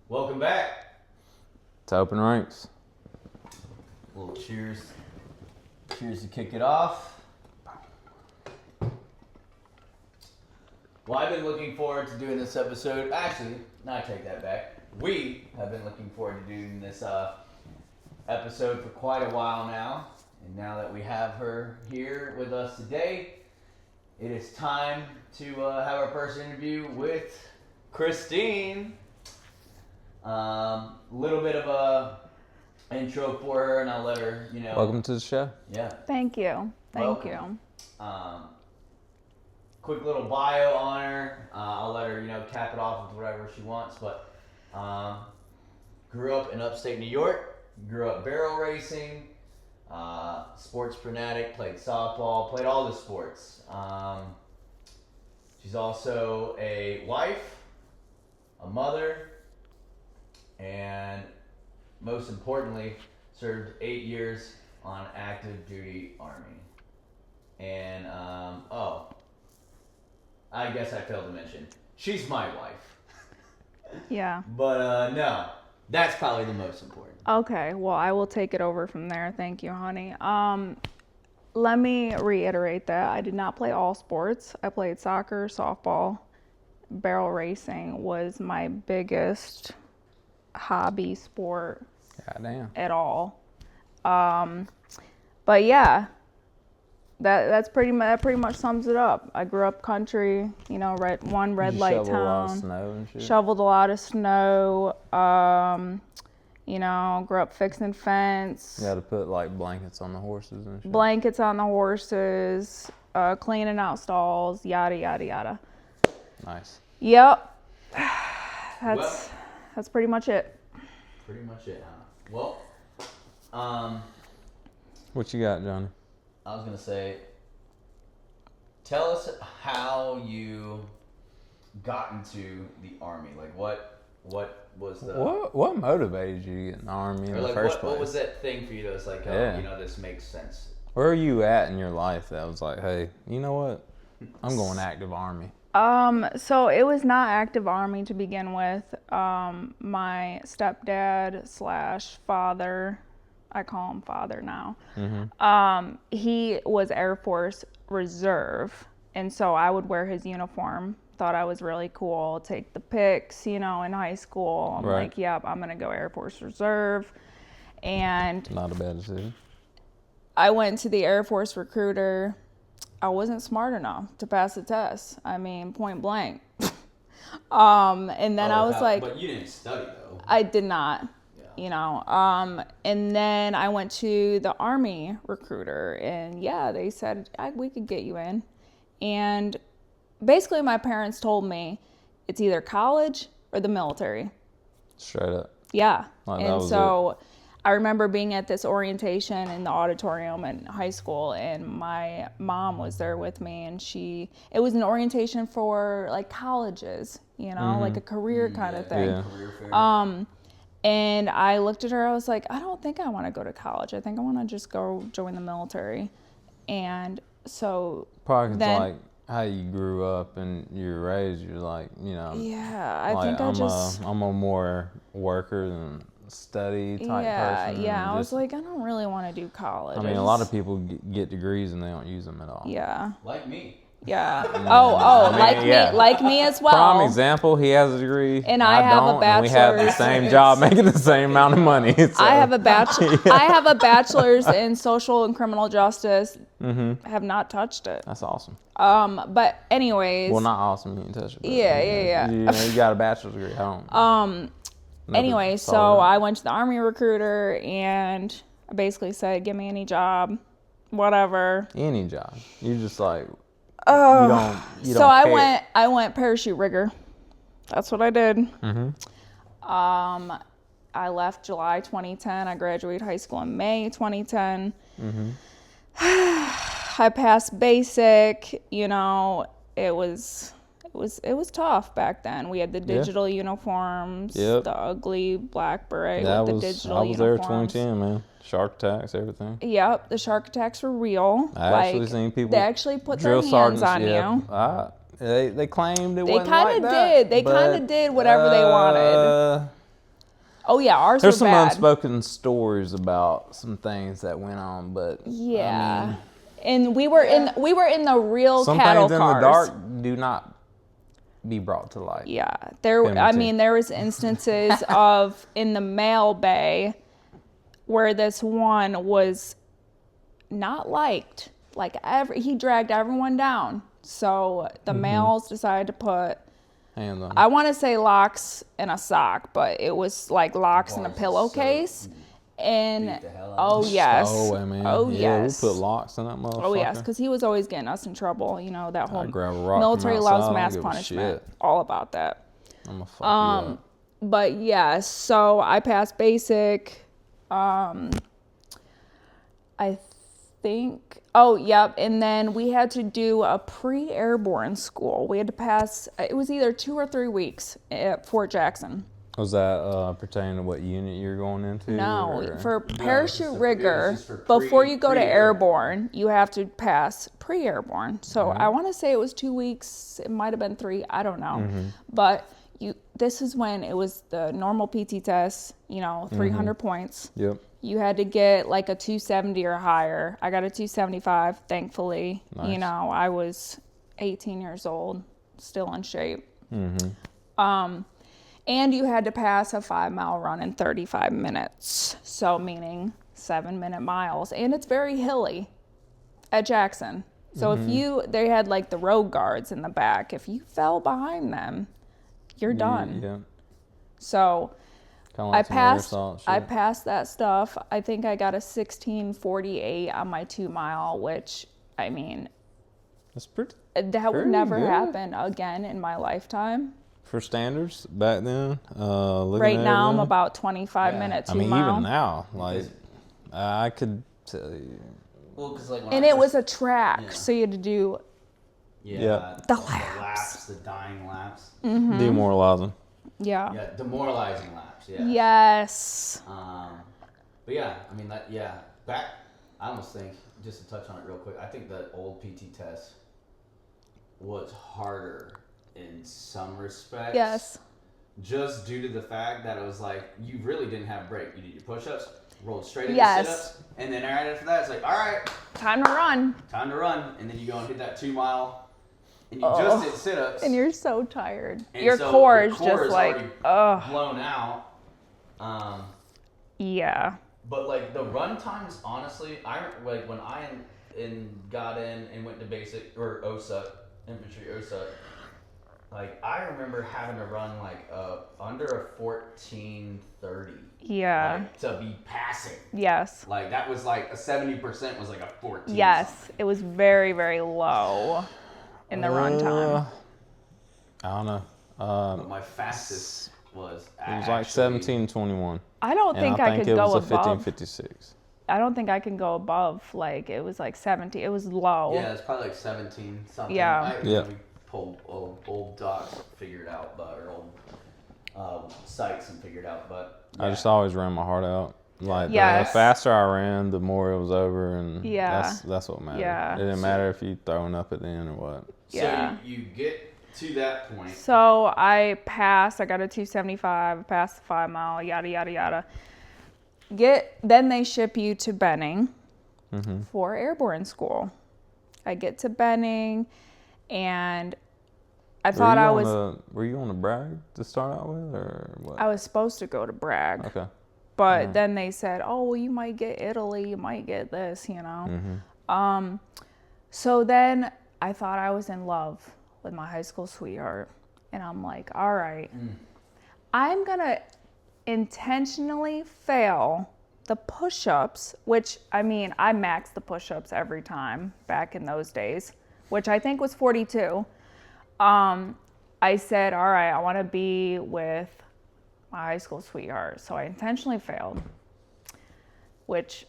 Welcome back. To Open Ranks. A little cheers. Cheers to kick it off. Well, I've been looking forward to doing this episode. Actually, no, I take that back. We have been looking forward to doing this episode for quite a while now. And now that we have her here with us today, it is time to have our first interview with Kristy. Little bit of a intro for her, and I'll let her, Welcome to the show. Yeah. Thank you. Thank you. Quick little bio on her. I'll let her, cap it off with whatever she wants. But grew up in upstate New York. Grew up barrel racing. Sports fanatic. Played softball. Played all the sports. She's also a wife, a mother, and most importantly, served 8 years on active duty Army. And, I guess I failed to mention, she's my wife. Yeah. But, no, that's probably the most important. Okay. Well, I will take it over from there. Thank you, honey. Let me reiterate that I did not play all sports. I played soccer, softball, barrel racing was my biggest hobby sport. Goddamn. At all. But yeah, that pretty much sums it up. I grew up country, red light Shovel a lot of town. snow and shit? Shoveled a lot of snow. Grew up fixing fence. You got to put like blankets on the horses and shit. Blankets on the horses, cleaning out stalls, yada yada yada. Nice. Yep. That's pretty much it. Pretty much it, huh? Well, What you got, Johnny? I was going to say, tell us how you got into the Army. Like, what was the... What motivated you to get in the Army in the first place? What was that thing for you that was like, this makes sense? Where are you at in your life that was like, hey, you know what? I'm going active Army. So it was not active Army to begin with. My stepdad / father, I call him father now. Mm-hmm. He was Air Force Reserve, and so I would wear his uniform. Thought I was really cool. Take the pics, in high school. I'm like, yep, I'm gonna go Air Force Reserve, and Not a bad decision. I went to the Air Force recruiter. I wasn't smart enough to pass the test. I mean, point blank. And then I was like... But you didn't study, though. I did not, And then I went to the Army recruiter, and they said, we could get you in. And basically my parents told me it's either college or the military. Straight up. Yeah. Like, and so... I remember being at this orientation in the auditorium in high school, and my mom was there with me, and it was an orientation for like colleges, like a career kind of thing. Yeah. Career fair. And I looked at her, I was like, I don't think I want to go to college. I think I want to just go join the military. And so Probably then, like how you grew up and you were raised, you're like, yeah, I like, think I'm a more worker than study type person. Yeah, I was like, I don't really want to do college. I mean, a lot of people get degrees and they don't use them at all. Yeah. Like me. Yeah. Yeah. Like me as well. Prime example, he has a degree. And I have a don't, and we have the bachelor's. same job making the same amount of money. So. I have a bachelor's in social and criminal justice. Mm-hmm. Have not touched it. That's awesome. But anyways. Well, not awesome. You can touch it. But Yeah. You got a bachelor's degree. I don't. Anyway, so I went to the Army recruiter, and I basically said, give me any job, whatever. Any job. You're just like, you So don't I care. went parachute rigger. That's what I did. Mm-hmm. I left July 2010. I graduated high school in May 2010. Mm-hmm. I passed basic, it was tough back then. We had the digital uniforms, the ugly black beret with the digital uniforms. I was there 2010, man. Shark attacks, everything. Yep, the shark attacks were real. I actually seen people. They actually put their hands on you. They claimed it wasn't like that. They kind of did whatever they wanted. Oh yeah, ours There's were some bad. unspoken stories about some things that went on, but Yeah. I mean, And we were in the real some cattle things cars. in the dark do not be brought to light. Yeah. Family There was instances of in the mail bay where this one was not liked. Like he dragged everyone down. So the males decided to put, Hands on. I want to say locks in a sock, but it was like locks in a Bars are pillowcase. And beat the hell out oh of yes, Stowaway, man. oh Yeah, yes, we'll put locks in that motherfucker. oh yes, because he was always getting us in trouble. You know that whole I grab a rock military from loves outside, I mass don't give a punishment. shit. All about that. I'm gonna fuck you up. But yeah, so I passed basic. I think. Oh, yep. And then we had to do a pre-airborne school. We had to pass. It was either 2 or 3 weeks at Fort Jackson. Was that pertaining to what unit you're going into? No, or- for parachute it was rigger, just for before you go to pre-airborne. airborne, you have to pass pre-airborne. So I want to say it was 2 weeks. It might have been 3. I don't know. But this is when it was the normal PT test, 300 points. Yep. You had to get like a 270 or higher. I got a 275, thankfully. Nice. I was 18 years old, still in shape. And you had to pass a 5-mile run in 35 minutes. So meaning 7-minute miles. And it's very hilly at Jackson. So if they had like the road guards in the back. If you fell behind them, you're done. Yeah. So Kind of like some air assault shit. I passed that stuff. I think I got a 16:48 on my 2-mile, which, I mean, That's pretty that would Pretty never good. happen again in my lifetime. for standards back then. Looking Right at now, I'm everything. about 25 Yeah. minutes. I mean, 2-mile. even now, like I could tell you. Well, because like when And I it was first- a track, Yeah. so you had to do. Yeah. The the laps. the dying laps. Demoralizing. Yeah. Yeah, demoralizing laps. Yeah. Yes. But yeah, I mean that. Yeah, back. I almost think just to touch on it real quick. I think the old PT test was harder in some respects. Yes. Just due to the fact that it was like you really didn't have a break. You did your push-ups, rolled straight into Yes. sit-ups, and then right after that, it's like, all right, Time to run. time to run, and then you go and hit that 2-mile, and you Oh. just did sit-ups. And you're so tired. And Your so core the is core just is like, already ugh. blown out. Yeah. But like the run times, honestly, like when I got in and went to basic or OSUT, infantry OSUT, like I remember having to run like under a 14:30. Yeah. Like, to be passing. Yes. Like that was like a 70% was like a 14. Yes. It was very, very low in the run time. I don't know. But my fastest was It was like 17:21. I don't And think I I think could it go was a above. 15:56. I don't think I can go above. Like it was like 70. It was low. Yeah, it's probably like 17 something. Yeah. Yeah. We pulled old docs figured out, but or old sites and figured out, but I just always ran my heart out. Like Yes. the faster I ran, the more it was over, and Yeah. that's what mattered. Yeah. It didn't matter if you throwing up at the end or what. Yeah. So you get to that point. So I passed. I got a 275. Passed the 5-mile. Yada yada yada. Then they ship you to Benning for airborne school. I get to Benning, and I thought I was. Were you on the brag to start out with, or what? I was supposed to go to Bragg. Okay. But then they said, oh, well, you might get Italy, you might get this, So then I thought I was in love with my high school sweetheart. And I'm like, all right, I'm going to intentionally fail the push-ups, which, I mean, I maxed the push-ups every time back in those days, which I think was 42. I said, all right, I want to be with my high school sweetheart. So I intentionally failed, which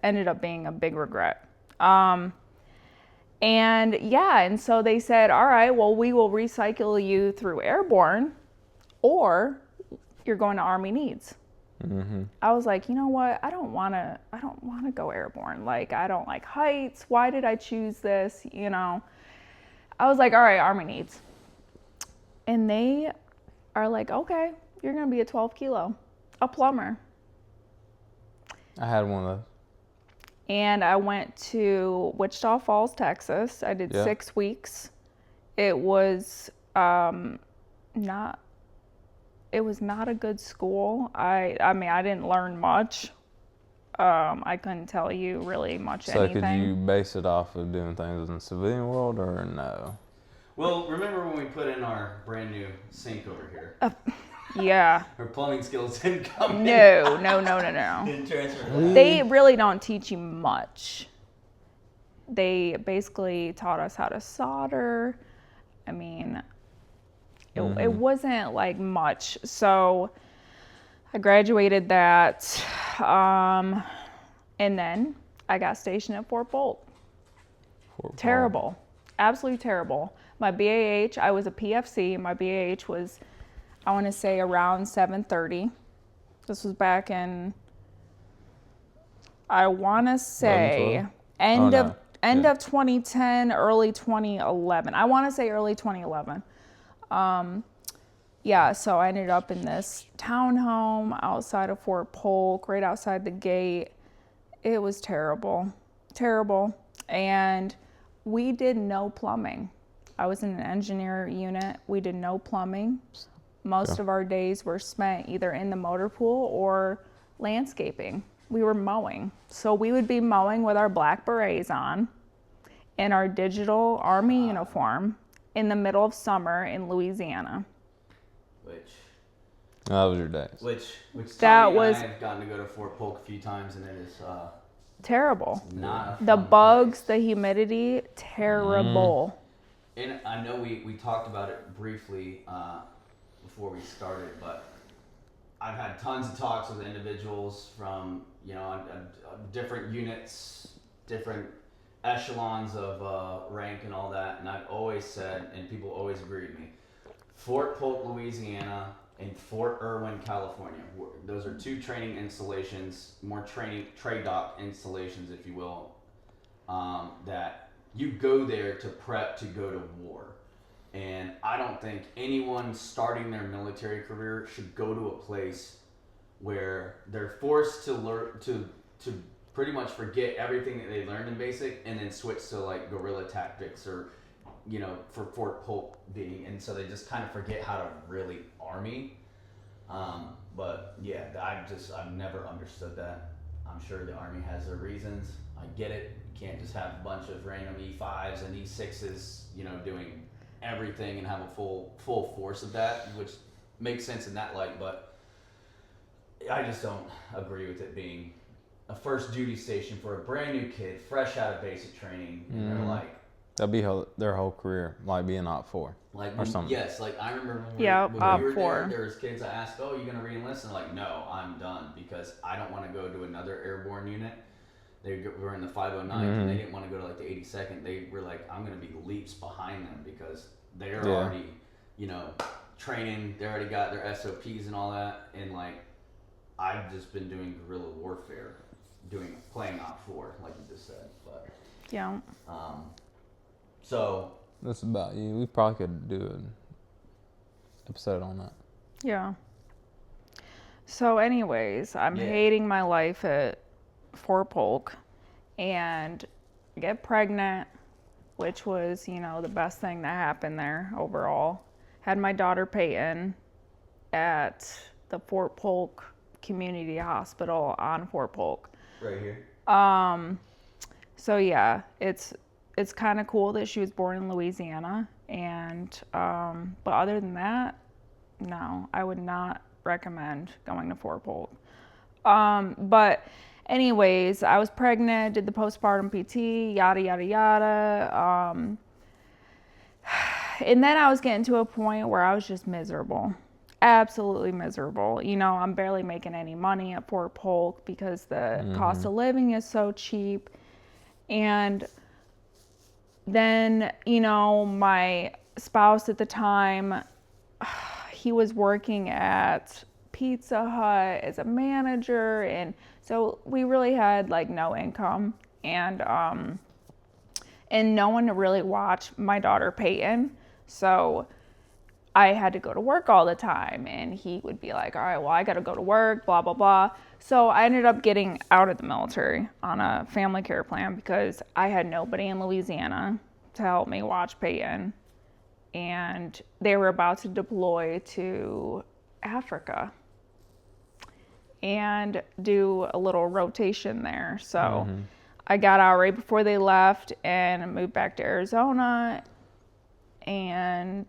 ended up being a big regret. And so they said, all right, well, we will recycle you through airborne, or you're going to Army needs. I was like, you know what? I don't want to go airborne. Like, I don't like heights. Why did I choose this? I was like, all right, Army needs. And they are like, okay, you're going to be a 12 kilo, a plumber. I had one of those. And I went to Wichita Falls, Texas. I did 6 weeks. It was not a good school. I mean, I didn't learn much. I couldn't tell you really much anything. So could you base it off of doing things in the civilian world or no? Well, remember when we put in our brand new sink over here? Yeah. Her plumbing skills didn't come in. No. Didn't transfer that. They really don't teach you much. They basically taught us how to solder. I mean, it wasn't like much. So I graduated that. And then I got stationed at Fort Polk. Terrible. Absolutely terrible. My BAH, I was a PFC. My BAH was, I want to say, around 730. This was back in, I want to say, end of 2010, early 2011. I want to say early 2011. Yeah, so I ended up in this townhome outside of Fort Polk, right outside the gate. It was terrible. And we did no plumbing. I was in an engineer unit. We did no plumbing. Most of our days were spent either in the motor pool or landscaping. We were mowing. So we would be mowing with our black berets on in our digital Army uniform in the middle of summer in Louisiana. That was your days. Which that Tommy was and I have gotten to go to Fort Polk a few times, and it is terrible. Not a the fun bugs, place. the humidity, terrible. And I know we talked about it briefly before we started, but I've had tons of talks with individuals from different units, different echelons of rank and all that, and I've always said, and people always agree with me, Fort Polk, Louisiana, and Fort Irwin, California. Those are 2 training installations, more trade dock installations, if you will, that you go there to prep to go to war. And I don't think anyone starting their military career should go to a place where they're forced to learn to pretty much forget everything that they learned in basic and then switch to like guerrilla tactics or for Fort Polk being, and so they just kind of forget how to really army. But yeah, I've never understood that. I'm sure the Army has their reasons. I get it. You can't just have a bunch of random E5s and E6s, doing everything and have a full force of that, which makes sense in that light, but I just don't agree with it being a first duty station for a brand new kid, fresh out of basic training, and they're like, that'd be their whole career, like being OP4 or something. Yes, like I remember when we were there was kids I asked, "Oh, you gonna re-enlist?" And like, "No, I'm done because I don't want to go to another airborne unit." They were in the 509th and they didn't want to go to like the 82nd. They were like, "I'm gonna be leaps behind them because they're already, training. They already got their SOPs and all that." And like, I've just been doing guerrilla warfare, playing OP4, like you just said, but Yeah. So that's about you. We probably could do an episode on that. Yeah. So anyways, I'm hating my life at Fort Polk and get pregnant, which was, the best thing that happened there overall. Had my daughter Peyton at the Fort Polk Community Hospital on Fort Polk. right here. So yeah, it's kind of cool that she was born in Louisiana, and but other than that, no, I would not recommend going to Fort Polk. But anyways, I was pregnant, did the postpartum PT, yada yada yada, and then I was getting to a point where I was just miserable, absolutely miserable. I'm barely making any money at Fort Polk because the cost of living is so cheap, and then, my spouse at the time, he was working at Pizza Hut as a manager, and so we really had like no income, and no one to really watch my daughter Peyton. So I had to go to work all the time, and he would be like, all right, well, I got to go to work, blah, blah, blah. So I ended up getting out of the military on a family care plan because I had nobody in Louisiana to help me watch Peyton. And they were about to deploy to Africa and do a little rotation there. So I got out right before they left and moved back to Arizona. And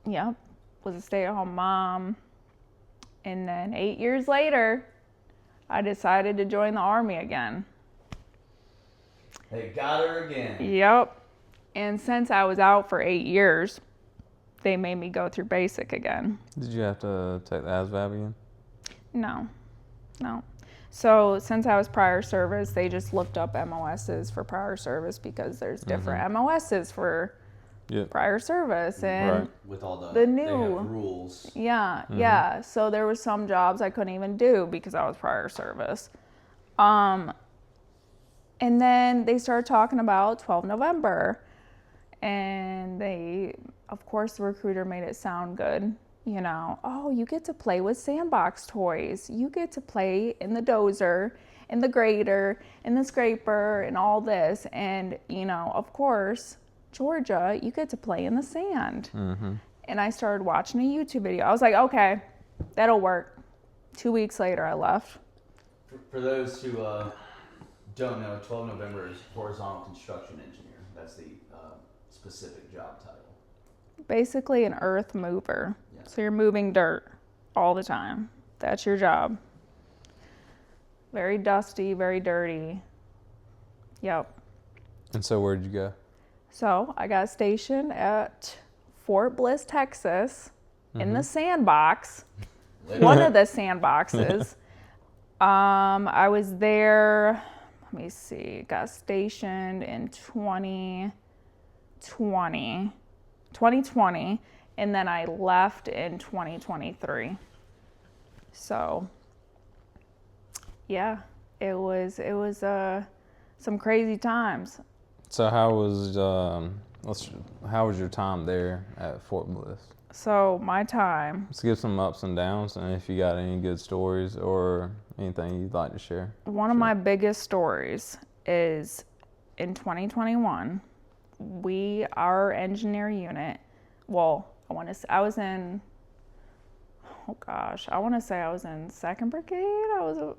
yep, was a stay-at-home mom. And then 8 years later, I decided to join the Army again. They got her again. Yep. And since I was out for 8 years, they made me go through basic again. Did you have to take the ASVAB again? No. So since I was prior service, they just looked up MOSs for prior service because there's different MOSs for prior service. And with all the new they have rules. Yeah. So there was some jobs I couldn't even do because I was prior service. And then they started talking about 12 November. And they, of course, the recruiter made it sound good. You know, oh, you get to play with sandbox toys. You get to play in the dozer, in the grader, in the scraper, and all this. And, you know, of course, Georgia, you get to play in the sand. And I started watching a YouTube video. I was like, okay, that'll work. 2 weeks later, I left. For those who don't know, 12 November is horizontal construction engineer. That's the specific job title. Basically an earth mover. Yeah. So you're moving dirt all the time. That's your job. Very dusty, very dirty. Yep. And so where'd you go? So I got stationed at Fort Bliss, Texas, in the sandbox. One of the sandboxes. I was there, let me see, got stationed in 2020, and then I left in 2023. So, yeah, it was some crazy times. So how was your time there at Fort Bliss? So my time. Let's give some ups and downs, and if you got any good stories or anything you'd like to share. One of my biggest stories is in 2021. Our engineer unit. Well, I want to say I was in Second Brigade. I was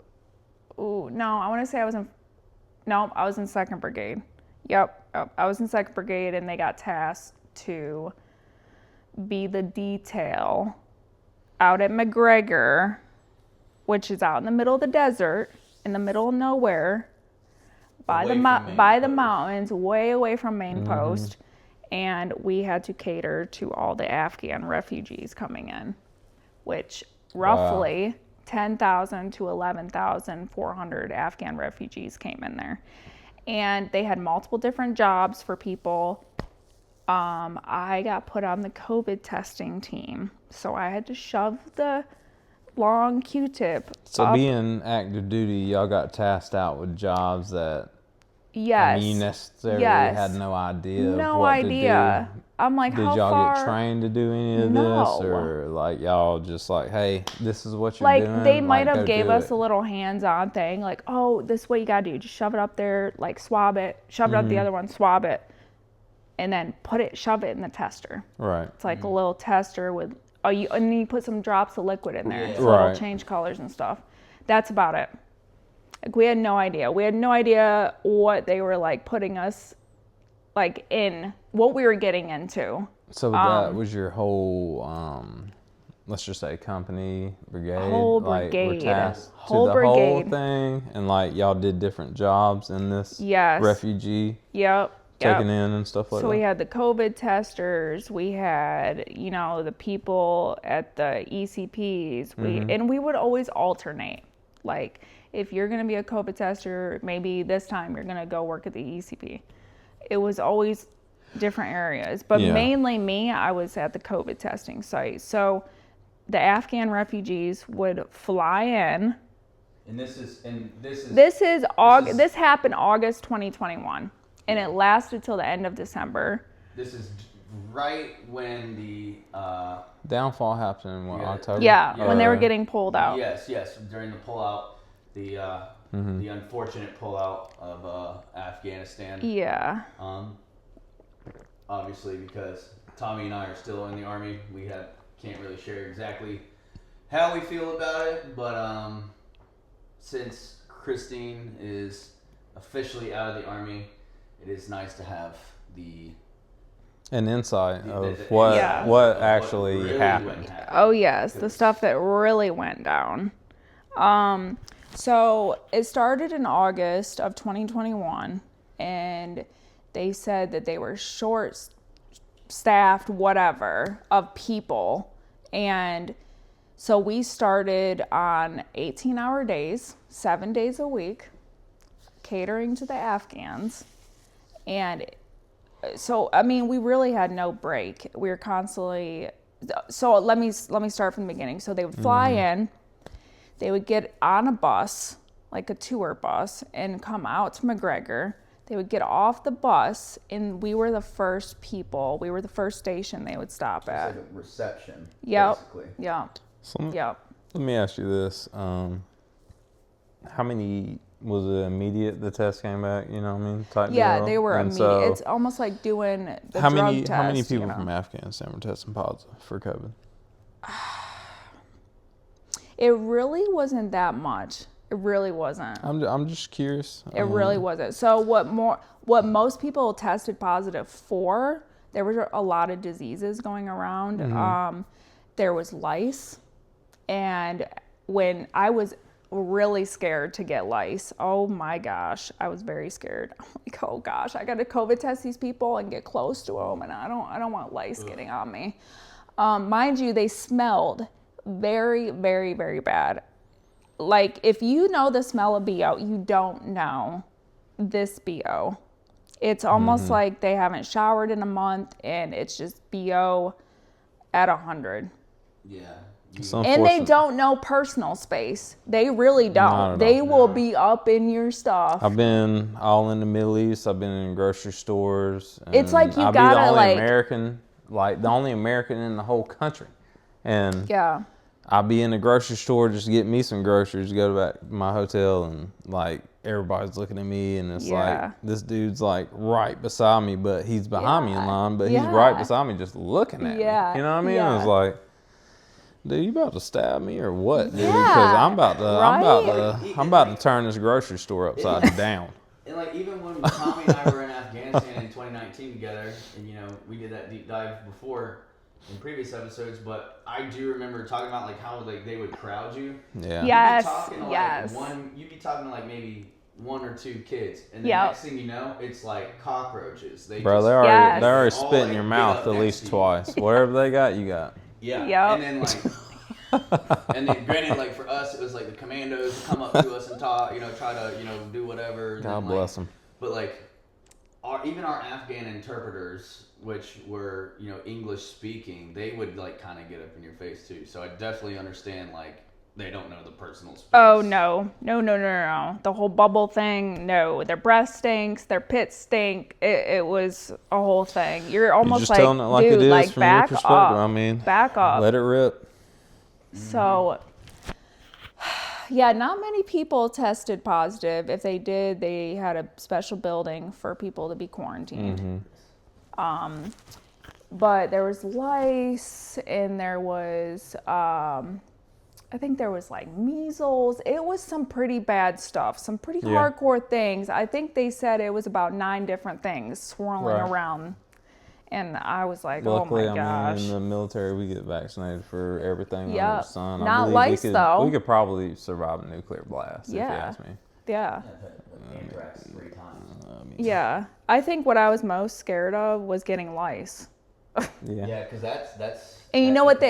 in Second Brigade. Yep, I was in Second Brigade, and they got tasked to be the detail out at McGregor, which is out in the middle of the desert, in the middle of nowhere, by the mountains, way away from main post, and we had to cater to all the Afghan refugees coming in, which roughly 10,000 to 11,400 Afghan refugees came in there. And they had multiple different jobs for people. I got put on the COVID testing team, so I had to shove the long Q-tip So being active duty, y'all got tasked out with jobs that you necessarily had no idea to do. I'm like, did y'all get trained to do any of this, or like y'all just like, hey, this is what you're doing? Like they might have gave us a little hands-on thing, like, oh, this is what you gotta do. Just shove it up there, like swab it, shove it up the other one, swab it, and then shove it in the tester. Right. It's like a little tester with, and you put some drops of liquid in there, so it'll change colors and stuff. That's about it. Like we had no idea. We had no idea what they were like putting us like in, what we were getting into. So that was your whole, let's just say company, brigade? Whole brigade. Like, were tasked to the whole thing, and like y'all did different jobs in this refugee taking in and stuff like that? So we had the COVID testers, we had, the people at the ECPs, and we would always alternate. Like, if you're going to be a COVID tester, maybe this time you're going to go work at the ECP. It was always different areas, but mainly me, I was at the COVID testing site. So the Afghan refugees would fly in. And this happened August 2021, and it lasted till the end of December. This is right when the downfall happened in October? Yeah, when they were getting pulled out. Yes, during the pullout, the unfortunate pullout of Afghanistan. Yeah. Obviously, because Tommy and I are still in the Army, we can't really share exactly how we feel about it, but since Christine is officially out of the Army, it is nice to have an insight of what actually really happened. Oh yes, the stuff that really went down. So it started in August of 2021, and they said that they were short-staffed, whatever, of people, and so we started on 18-hour days, 7 days a week, catering to the Afghans. And so, I mean, we really had no break. We were constantly... So let me start from the beginning. So they would fly in, they would get on a bus, like a tour bus, and come out to McGregor. They would get off the bus, and we were the first people. We were the first station they would stop at. Like a reception, basically. Yep. Let me ask you this. How many, was it immediate the test came back, you know what I mean? Deal? They were immediate. So it's almost like doing the drug test. How many people from Afghanistan were testing positive for COVID? It really wasn't that much. It really wasn't. I'm just curious. It really wasn't. So what most people tested positive for, there were a lot of diseases going around. There was lice. And when I was really scared to get lice, oh my gosh, I was very scared. I'm like, oh gosh, I got to COVID test these people and get close to them, and I don't want lice getting on me. Mind you, they smelled very, very, very bad. Like, if you know the smell of BO, you don't know this BO. It's almost like they haven't showered in a month, and it's just BO at 100. Yeah. And they don't know personal space. They really don't. They will be up in your stuff. I've been all in the Middle East. I've been in grocery stores. It's like you gotta the only American in the whole country. And I'll be in the grocery store just to get me some groceries, go back to my hotel, and like everybody's looking at me, and it's like this dude's like right beside me, but he's behind me in line, but he's right beside me just looking at me. You know what I mean? It's like, dude, you about to stab me or what, dude? Because I'm about to turn this grocery store upside down. And like even when Tommy and I were in Afghanistan in 2019 together, and you know we did that deep dive before in previous episodes, but I do remember talking about like how like they would crowd you. Yeah. Yes. You'd be talking to like maybe one or two kids, and the next thing you know, it's like cockroaches. They're already spit in your mouth at least twice. Whatever they got, you got. Yeah. And then like, and then granted, like for us, it was like the commandos come up to us and talk, try to, do whatever. God bless them. But like, even our Afghan interpreters, which were, English speaking, they would like kind of get up in your face too. So I definitely understand like they don't know the personal space. Oh no. The whole bubble thing, no. Their breath stinks, their pits stink. It was a whole thing. You're almost just telling it like dude, it is like from back your perspective. up. I mean, back up. Let it rip. So, yeah, not many people tested positive. If they did, they had a special building for people to be quarantined. But there was lice, and there was, I think there was like measles. It was some pretty bad stuff, some pretty hardcore things. I think they said it was about 9 different things swirling around. And I was like, luckily, oh my gosh. In the military, we get vaccinated for everything under the sun. Not lice, though. We could probably survive a nuclear blast, if you ask me. Yeah. Anthrax 3 times. Yeah. I think what I was most scared of was getting lice. Yeah, because that's. And you know what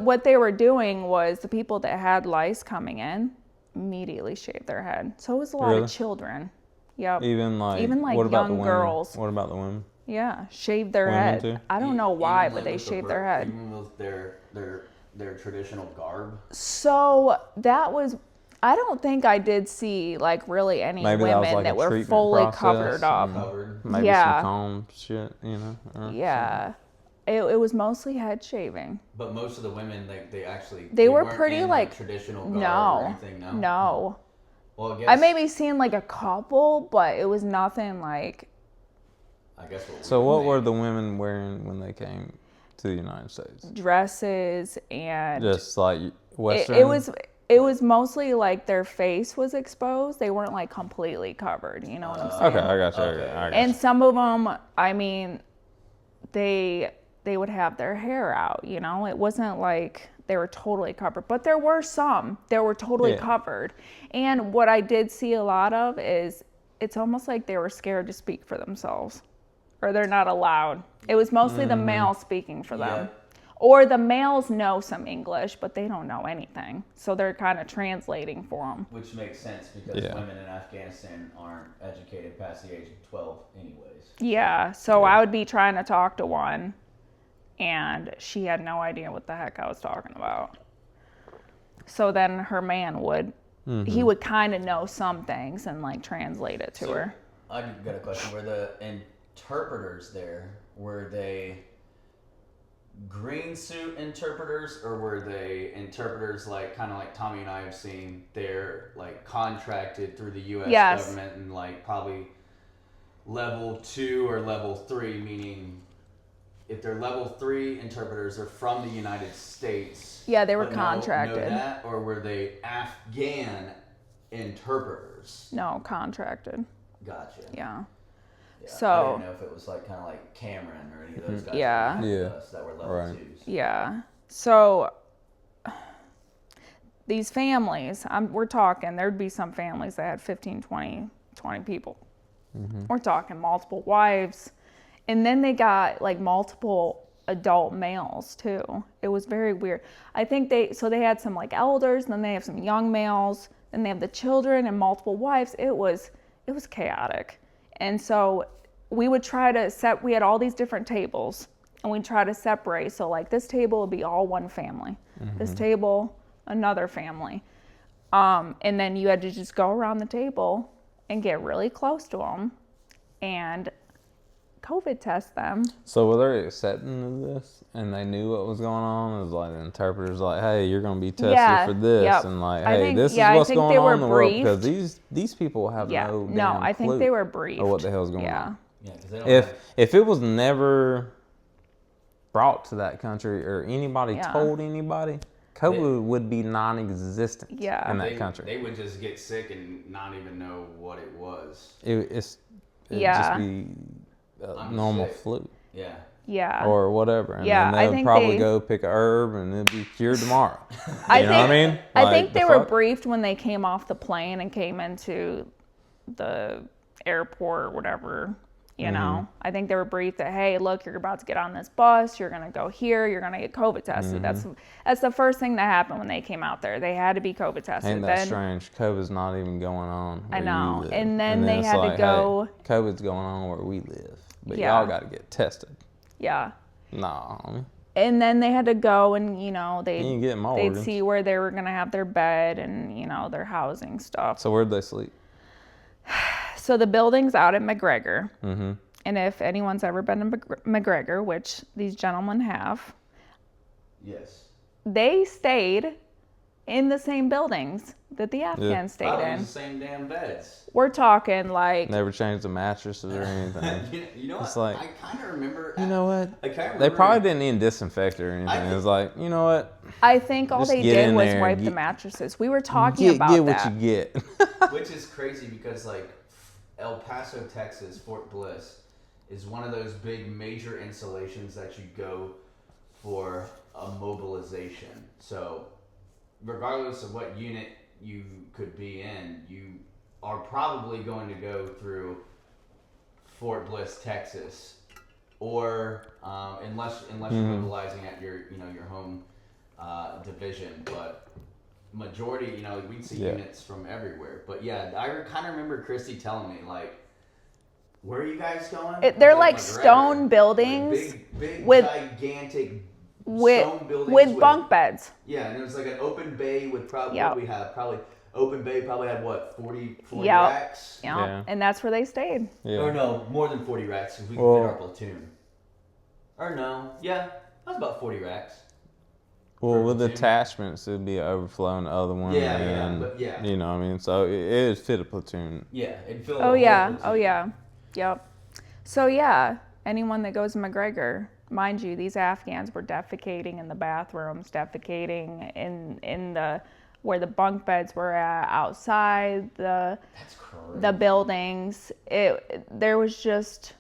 what they were doing was the people that had lice coming in immediately shaved their head. So it was a lot of children. Yep. Even like young girls. What about the women? Yeah, shaved their head. Too? I don't know why, but they shaved their head. Even with their traditional garb. So that was. I don't think I did see like really any women that were fully covered up. Maybe some comb shit, Yeah. It was mostly head shaving. But most of the women, they were weren't pretty in, like traditional garb or anything. No. Well, I guess I maybe seen like a couple, but it was nothing like. I guess what were the women wearing when they came to the United States? Dresses and just like Western. It was mostly like their face was exposed. They weren't like completely covered. You know what I'm saying? Okay, I got you. Okay. And some of them, I mean, they would have their hair out. You know, it wasn't like they were totally covered, but there were some that were totally covered. And what I did see a lot of is it's almost like they were scared to speak for themselves, or they're not allowed. It was mostly the males speaking for them. Or the males know some English, but they don't know anything. So they're kind of translating for them. Which makes sense because women in Afghanistan aren't educated past the age of 12 anyways. Yeah, so I would be trying to talk to one, and she had no idea what the heck I was talking about. So then her man would, he would kind of know some things and like translate it to her. I got a question. Were the interpreters there, were they green suit interpreters, or were they interpreters like kind of like Tommy and I have seen? They're like contracted through the U.S. government and like probably level 2 or level 3, meaning if they're level 3 interpreters, they're from the United States. Yeah, they were contracted. Know that, or were they Afghan interpreters? No, contracted. Gotcha. Yeah. So I didn't know if it was like kind of like Cameron or any of those guys that were level 2s. Yeah. So these families, we're talking, there'd be some families that had 15, 20 people. We're talking multiple wives. And then they got like multiple adult males too. It was very weird. I think they had some like elders, and then they have some young males, and they have the children and multiple wives. It was chaotic. And so we would try to we had all these different tables, and we'd try to separate. So like this table would be all one family. This table, another family. And then you had to just go around the table and get really close to them and COVID test them. So were they accepting of this, and they knew what was going on? It was like the interpreters like, hey, you're going to be tested for this, and like, hey, this is what's going on in the world, because these people have no damn I think clue they were briefed. of what the hell's going on. Yeah, because they don't if it was never brought to that country or anybody told anybody, COVID would be non-existent in that country. They would just get sick and not even know what it was. It'd just be a normal flu. Yeah. Yeah. Or whatever. And then they'll probably go pick a herb and it'll be cured tomorrow. You know what I mean? I think they were briefed when they came off the plane and came into the airport or whatever. You know, I think they were briefed that, hey, look, you're about to get on this bus. You're going to go here. You're going to get COVID tested. That's the first thing that happened when they came out there. They had to be COVID tested. Ain't that strange? COVID's not even going on where I know. you live. And then they had to go. Hey, COVID's going on where we live. But y'all got to get tested. Yeah. No. And then they had to go and, they'd see where they were going to have their bed and, their housing stuff. So where'd they sleep? So the building's out at McGregor. Mm-hmm. And if anyone's ever been to McGregor, which these gentlemen have. Yes. They stayed in the same buildings that the Afghans stayed in. The same damn beds. We're talking like... Never changed the mattresses or anything. You know it's what? like, I kind of remember... You know what? They probably didn't even disinfect or anything. It was like, you know what? I think all they did was wipe the mattresses. We were talking about that. Get what you get. Which is crazy because like El Paso, Texas, Fort Bliss is one of those big major installations that you go for a mobilization. So regardless of what unit you could be in, you are probably going to go through Fort Bliss, Texas, or unless you're mobilizing at your home division. But majority, we'd see units from everywhere. But yeah, I kind of remember Kristy telling me like, where are you guys going? They're like stone buildings, like big, with gigantic with stone buildings with bunk beds. Yeah, and it was like an open bay with probably open bay probably had what 40 racks. Yeah, and that's where they stayed. Yeah. Or no, more than 40 racks because we could fit our platoon. Or no. Yeah. That was about 40 racks. Well, with attachments, it'd be overflowing the other one. Yeah. You know what I mean? So it would fit a platoon. Yeah, it'd fill Oh, a yeah. whole platoon. Oh, yeah. Yep. So, yeah, anyone that goes to McGregor, mind you, these Afghans were defecating in the bathrooms, defecating in the where the bunk beds were at, outside the buildings. There was just...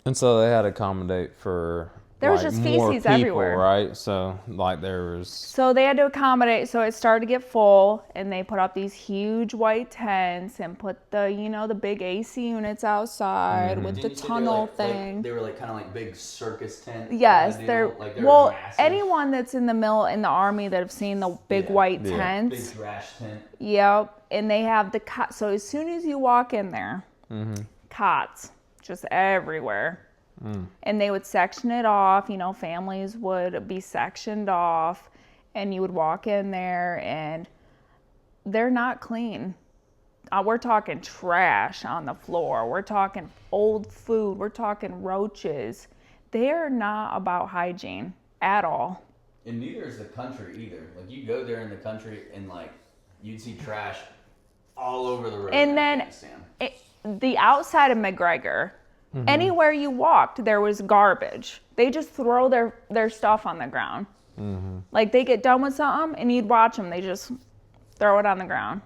And so they had to accommodate for there was just more feces people, everywhere, right? So there was. So they had to accommodate. So it started to get full, and they put up these huge white tents and put the big AC units outside with the tunnel thing. They were kind of like big circus tents. Yes, they're well, massive. anyone that's in the army that have seen the big white tents. Big trash tent. Yep, and they have the cot. So as soon as you walk in there, cots just everywhere. And they would section it off, families would be sectioned off, and you would walk in there and they're not clean. We're talking trash on the floor. We're talking old food. We're talking roaches. They're not about hygiene at all. And neither is the country either. Like, you go there in the country and you'd see trash all over the road. And then the outside of McGregor, anywhere you walked, there was garbage. They just throw their stuff on the ground. Like, they get done with something, and you'd watch them. They just throw it on the ground.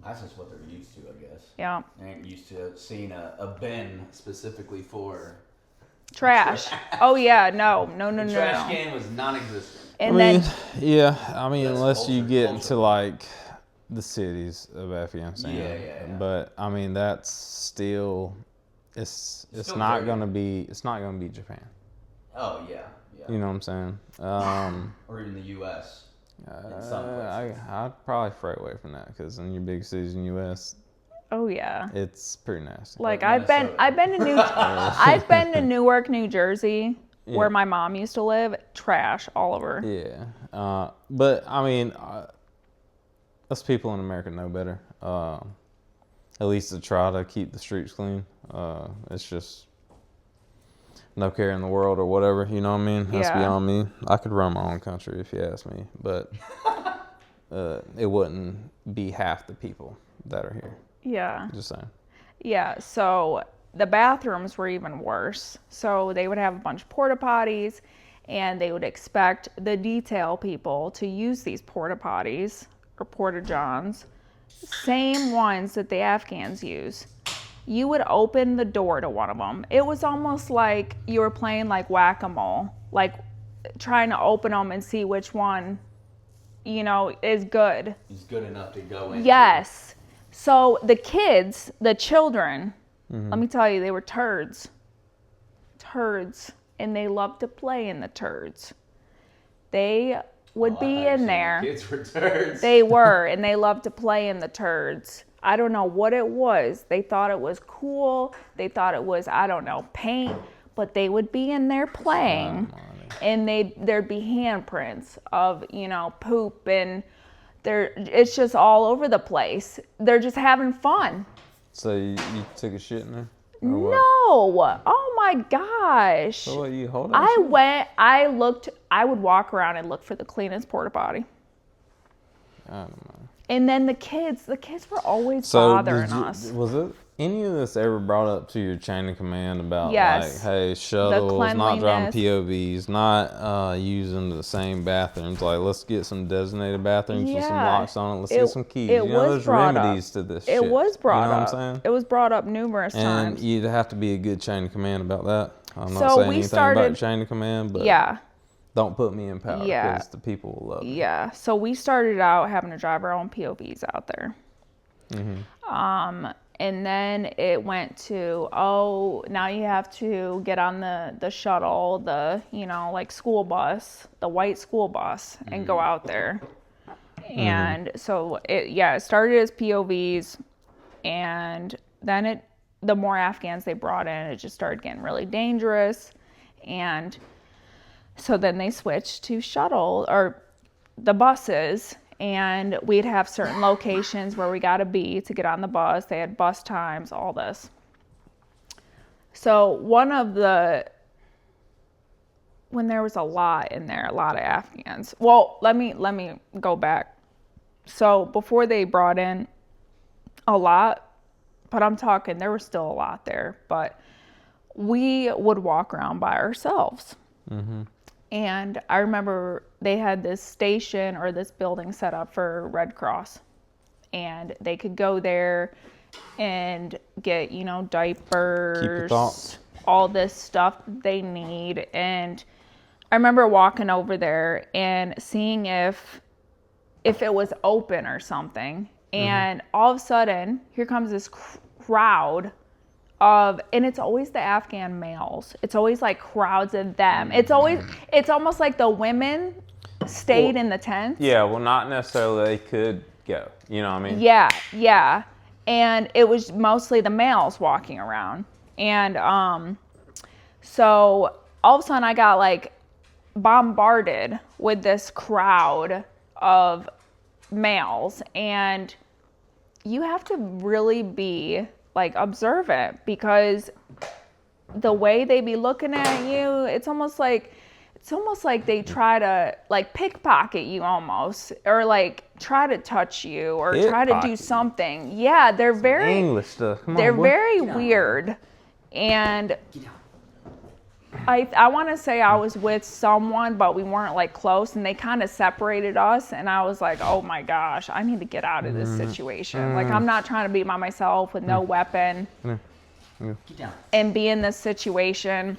That's just what they're used to, I guess. Yeah. They ain't used to seeing a bin specifically for trash. Oh, yeah. No. The trash can was non-existent. Unless you get into, the cities of Afghanistan. Yeah. But, that's still... It's not gonna be Japan. Oh yeah. You know what I'm saying? Or even the U.S. I'd probably fray away from that, because in your big cities in the U.S. Oh yeah. It's pretty nasty. I've been to Newark, New Jersey, where my mom used to live. Trash all over. Yeah. But us people in America know better. At least to try to keep the streets clean. It's just no care in the world or whatever, you know what I mean? That's beyond me. I could run my own country if you ask me, but it wouldn't be half the people that are here. Yeah. Just saying. Yeah, so the bathrooms were even worse. So they would have a bunch of porta potties, and they would expect the detail people to use these porta potties or porta johns, same ones that the Afghans use. You would open the door to one of them. It was almost like you were playing whack-a-mole, trying to open them and see which one, is good. Is good enough to go in. Yes. So the kids, the children, let me tell you, they were turds. And they loved to play in the turds. They would be in there. Kids were turds. They were, and they loved to play in the turds. I don't know what it was. They thought it was cool. They thought it was, paint. But they would be in there playing, and there'd be handprints of, poop, and it's just all over the place. They're just having fun. So you took a shit in there? No. Oh my gosh. So what, you hold on? I would walk around and look for the cleanest porta potty. I don't know. And then the kids were always bothering us. Was it any of this ever brought up to your chain of command about hey, shuttles, not driving POVs, not using the same bathrooms? Let's get some designated bathrooms with some locks on it. Let's get some keys. There's remedies to this shit. It was brought up. You know what I'm saying? It was brought up numerous times. And you'd have to be a good chain of command about that. I'm not saying anything about chain of command, but don't put me in power, because the people will love me. Yeah. So we started out having to drive our own POVs out there. And then it went to, now you have to get on the shuttle, the, school bus, the white school bus, and go out there. And so it started as POVs, and then the more Afghans they brought in, it just started getting really dangerous. And so then they switched to shuttle, or the buses, and we'd have certain locations where we got to be to get on the bus. They had bus times, all this. So one of the when there was a lot in there, a lot of Afghans. Well, let me go back. So before they brought in a lot, but I'm talking, there was still a lot there, but we would walk around by ourselves. Mm-hmm. And I remember they had this station or this building set up for Red Cross, and they could go there and get, you know, diapers, all this stuff they need. And I remember walking over there and seeing if it was open or something. And all of a sudden, here comes this crowd and it's always the Afghan males. It's always like crowds of them. It's almost like the women stayed in the tents. Yeah, well, not necessarily they could go. You know what I mean? Yeah. And it was mostly the males walking around. And so all of a sudden I got like bombarded with this crowd of males, and you have to really be like observant, because the way they be looking at you, it's almost like they try to like pickpocket you almost, or like try to touch you, or try to do something. Yeah, they're very English stuff. Come on, they're boy. very weird. And I want to say I was with someone, but we weren't like close, and they kind of separated us, and I was like, oh my gosh, I need to get out of this situation. Like, I'm not trying to be by myself with no weapon and be in this situation.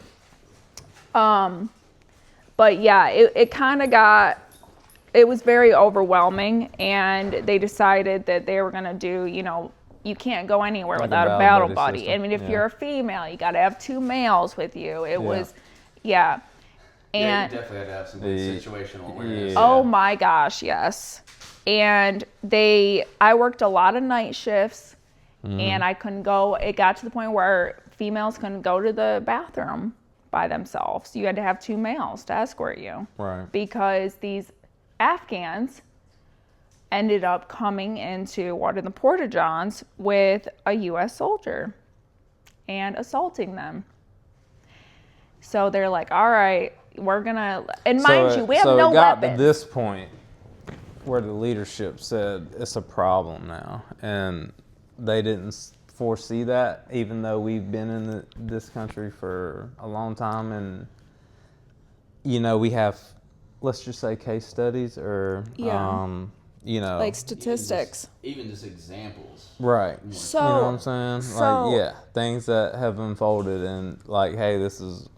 But yeah, it kind of it was very overwhelming, and they decided that they were going to do, you know, you can't go anywhere like without a battle buddy. I mean, if you're a female, you got to have 2 males with you. It was, And you definitely had to have some situational awareness. Oh my gosh, yes. And I worked a lot of night shifts, and I couldn't go. It got to the point where females couldn't go to the bathroom by themselves. You had to have 2 males to escort you. Right. Because these Afghans ended up coming into one of the porta-johns with a U.S. soldier and assaulting them. So they're like, all right, we're going to... And mind you, we have no weapons. So it got to this point where the leadership said it's a problem now. And they didn't foresee that, even though we've been in this country for a long time. And, you know, we have, let's just say, case studies or... you know, like statistics, even just examples, right? So you know what I'm saying? Like, things that have unfolded, and like, hey, this is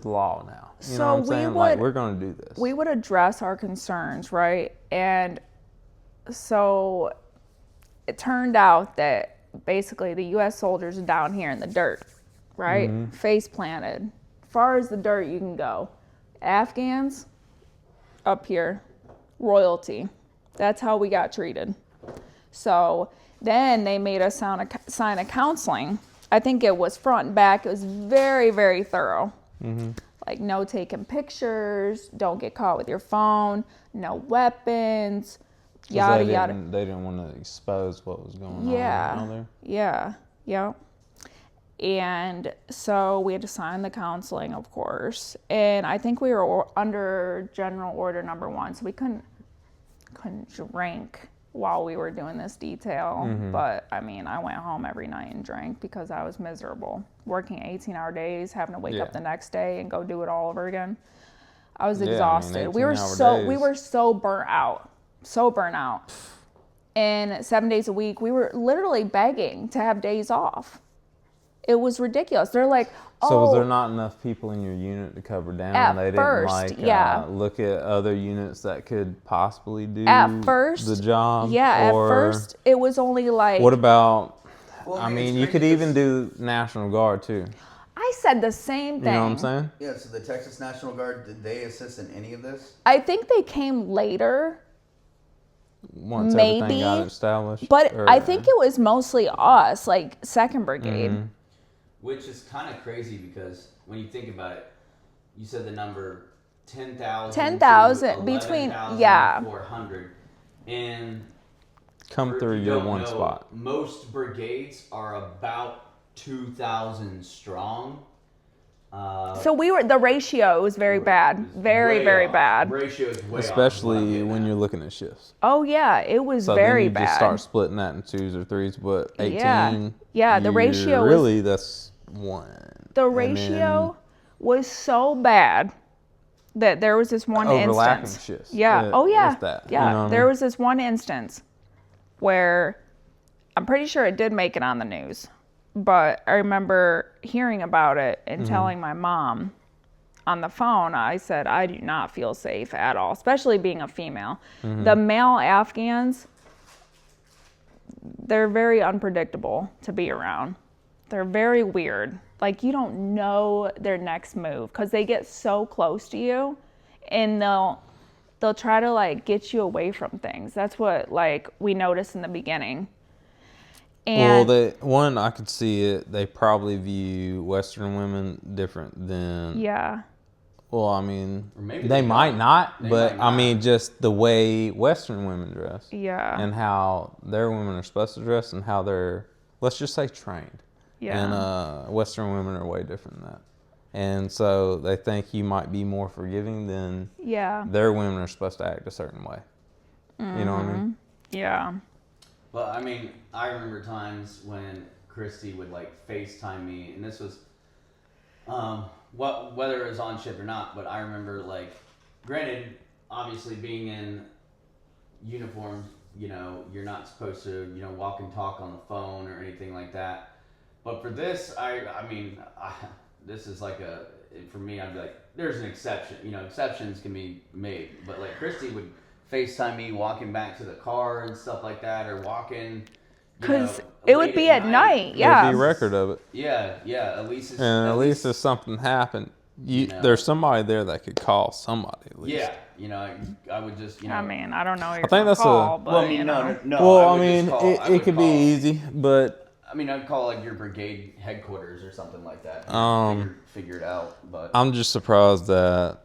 law now. You know what I'm saying? Like, we're going to do this. We would address our concerns, right? And so it turned out that basically the U.S. soldiers are down here in the dirt, right? Face planted, far as the dirt you can go. Afghans up here. Royalty. That's how we got treated. So then they made us sign a counseling. I think it was front and back. It was very, very thorough. Like, no taking pictures, don't get caught with your phone, no weapons, yada, yada. They didn't want to expose what was going on there. Yeah. And so we had to sign the counseling, of course. And I think we were under General Order Number 1, so we couldn't drink while we were doing this detail. But I mean, I went home every night and drank because I was miserable. Working 18-hour days, having to wake up the next day and go do it all over again. I was exhausted. I mean, we were so burnt out. And 7 days a week, we were literally begging to have days off. It was ridiculous. They're like, oh. So was there not enough people in your unit to cover down? They didn't look at other units that could possibly do the job? Yeah, at first it was only like. What about, you could even do National Guard too. I said the same thing. You know what I'm saying? Yeah, so the Texas National Guard, did they assist in any of this? I think they came later. Once everything got established? But I think it was mostly us, like 2nd Brigade. Which is kind of crazy because when you think about it, you said the number 10,000. 10,000 between 400, and come through your one spot. Most brigades are about 2,000 strong. So the ratio was very bad. Very bad. The ratio is way Especially off when you're looking at shifts. Oh, yeah. It was So very then you bad. just start splitting that in 2s or 3s, but 18. Yeah, the ratio really, that's 1. The ratio was so bad that there was this one overlapping instance. shifts. Yeah. Oh, yeah. That, yeah. You know there was this one instance where I'm pretty sure it did make it on the news. But I remember hearing about it and telling my mom on the phone. I said, I do not feel safe at all, especially being a female. The male Afghans, they're very unpredictable to be around. They're very weird. Like, you don't know their next move because they get so close to you and they'll try to, like, get you away from things. That's what, like, we noticed in the beginning. And I could see it. They probably view Western women different than. Yeah. Well, I mean, they might not, but I mean, just the way Western women dress. Yeah. And how their women are supposed to dress, and how they're, let's just say, trained. Yeah. And Western women are way different than that. And so they think you might be more forgiving than. Their women are supposed to act a certain way. You know what I mean? Yeah. Well, I mean, I remember times when Kristy would, like, FaceTime me, and this was, whether it was on shift or not, but I remember, like, granted, obviously being in uniform, you know, you're not supposed to, you know, walk and talk on the phone or anything like that. But for this, I mean, this is like for me, I'd be like, there's an exception. You know, exceptions can be made. But, like, Kristy would FaceTime me walking back to the car and stuff like that, or walking. Because it would be at night. Yeah. There'd be record of it. Yeah. At least if something happened, there's somebody there that could call somebody at least. Yeah. You know, I would just, you know. I mean, I don't know. I think that's call, but, well, I mean, no. Well, I mean, it could be easy, but. I mean, I'd call, like, your brigade headquarters or something like that. Figure it out. But I'm just surprised that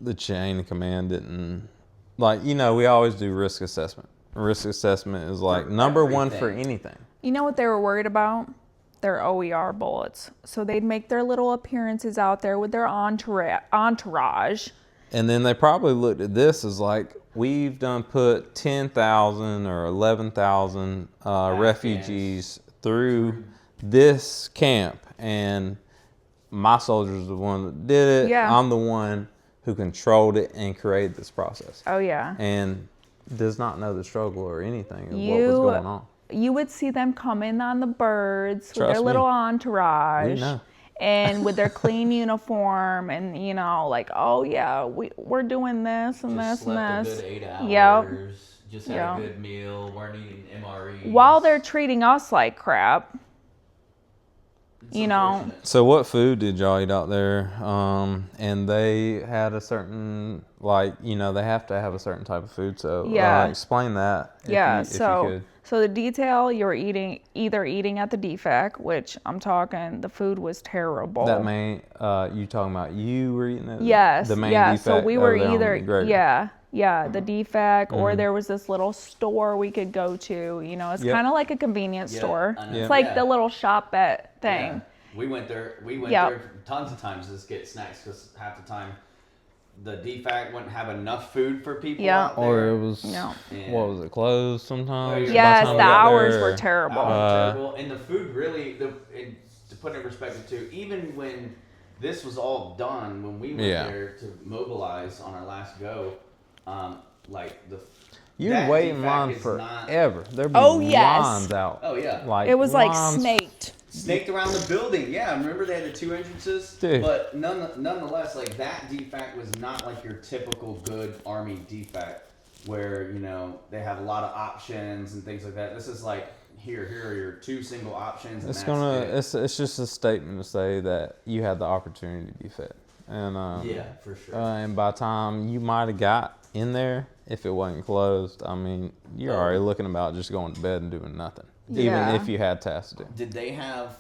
the chain of command didn't. Like, you know, we always do risk assessment. Risk assessment is like number one for anything. You know what they were worried about? Their OER bullets. So they'd make their little appearances out there with their entourage. And then they probably looked at this as like, we've done put 10,000 or 11,000 refugees through this camp. And my soldiers are the one that did it. Yeah. I'm the one who controlled it and created this process. Oh, yeah. And does not know the struggle or anything of what was going on. You would see them come in on the birds with their little entourage. We know. And with their clean uniform and, you know, like, oh, yeah, we're doing this and just this and this. this. Just slept a good 8 hours. Yep. Just had a good meal. Weren't eating MREs. While they're treating us like crap. You know. So what food did y'all eat out there? And they had a certain, like, you know, they have to have a certain type of food. So explain that. If you could. So the detail, you were either eating at the DFAC, which I'm talking, the food was terrible. That main, you talking about you were eating at the main DFAC? So we were either, the DFAC, or there was this little store we could go to. You know, it's kind of like a convenience store. It's like the little shop at thing. Yeah. We went there tons of times to just get snacks because half the time the DFAC wouldn't have enough food for people out there. Or it was, what was it, closed sometimes? Yes, the hours were terrible. And the food really, to put it in perspective too, even when this was all done, when we went there to mobilize on our last go, you'd wait in line forever. There'd be lines out. Oh, yeah. Like it was like snaked around the building. Yeah, remember they had the 2 entrances? Dude. But nonetheless, like, that DFAC was not like your typical good Army DFAC where, you know, they have a lot of options and things like that. This is like, here are your 2 single options. And it's just a statement to say that you had the opportunity to be fed. And for sure. And by the time you might have got in there, if it wasn't closed, I mean, you're already looking about just going to bed and doing nothing. Even if you had tasks to do. Did they have,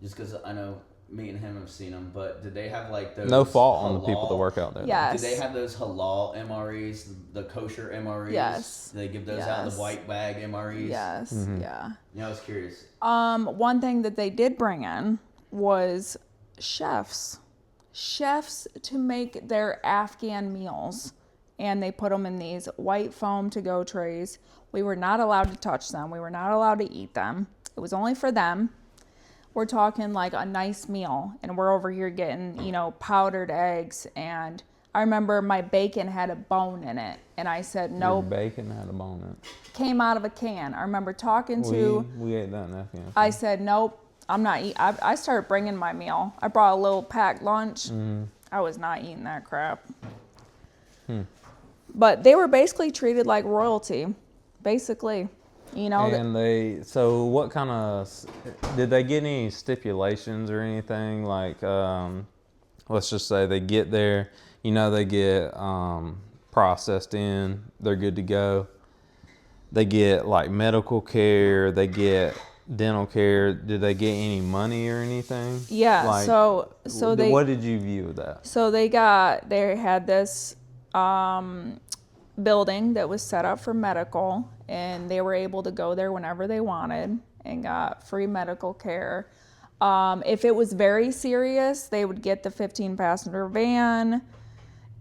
just because I know me and him have seen them, but did they have like those? No fault on the people that work out there. Yes. Did they have those halal MREs, the kosher MREs? Yes. Did they give those out in the white bag MREs? Yes. Mm-hmm. Yeah. Yeah, I was curious. One thing that they did bring in was chefs to make their Afghan meals. And they put them in these white foam to-go trays. We were not allowed to touch them. We were not allowed to eat them. It was only for them. We're talking like a nice meal. And we're over here getting, powdered eggs. And I remember my bacon had a bone in it. And I said, no. Your bacon had a bone in it. Came out of a can. I remember talking to. We ate that in Afghanistan. I said, nope, I'm not eating. I started bringing my meal. I brought a little packed lunch. I was not eating that crap. But they were basically treated like royalty. Basically. And so what kind of, did they get any stipulations or anything? Like, let's just say they get there, they get processed in, they're good to go. They get like medical care, they get dental care. Did they get any money or anything? Yeah, like, so they. What did you view of that? So they had this building that was set up for medical, and they were able to go there whenever they wanted and got free medical care. If it was very serious, they would get the 15-passenger van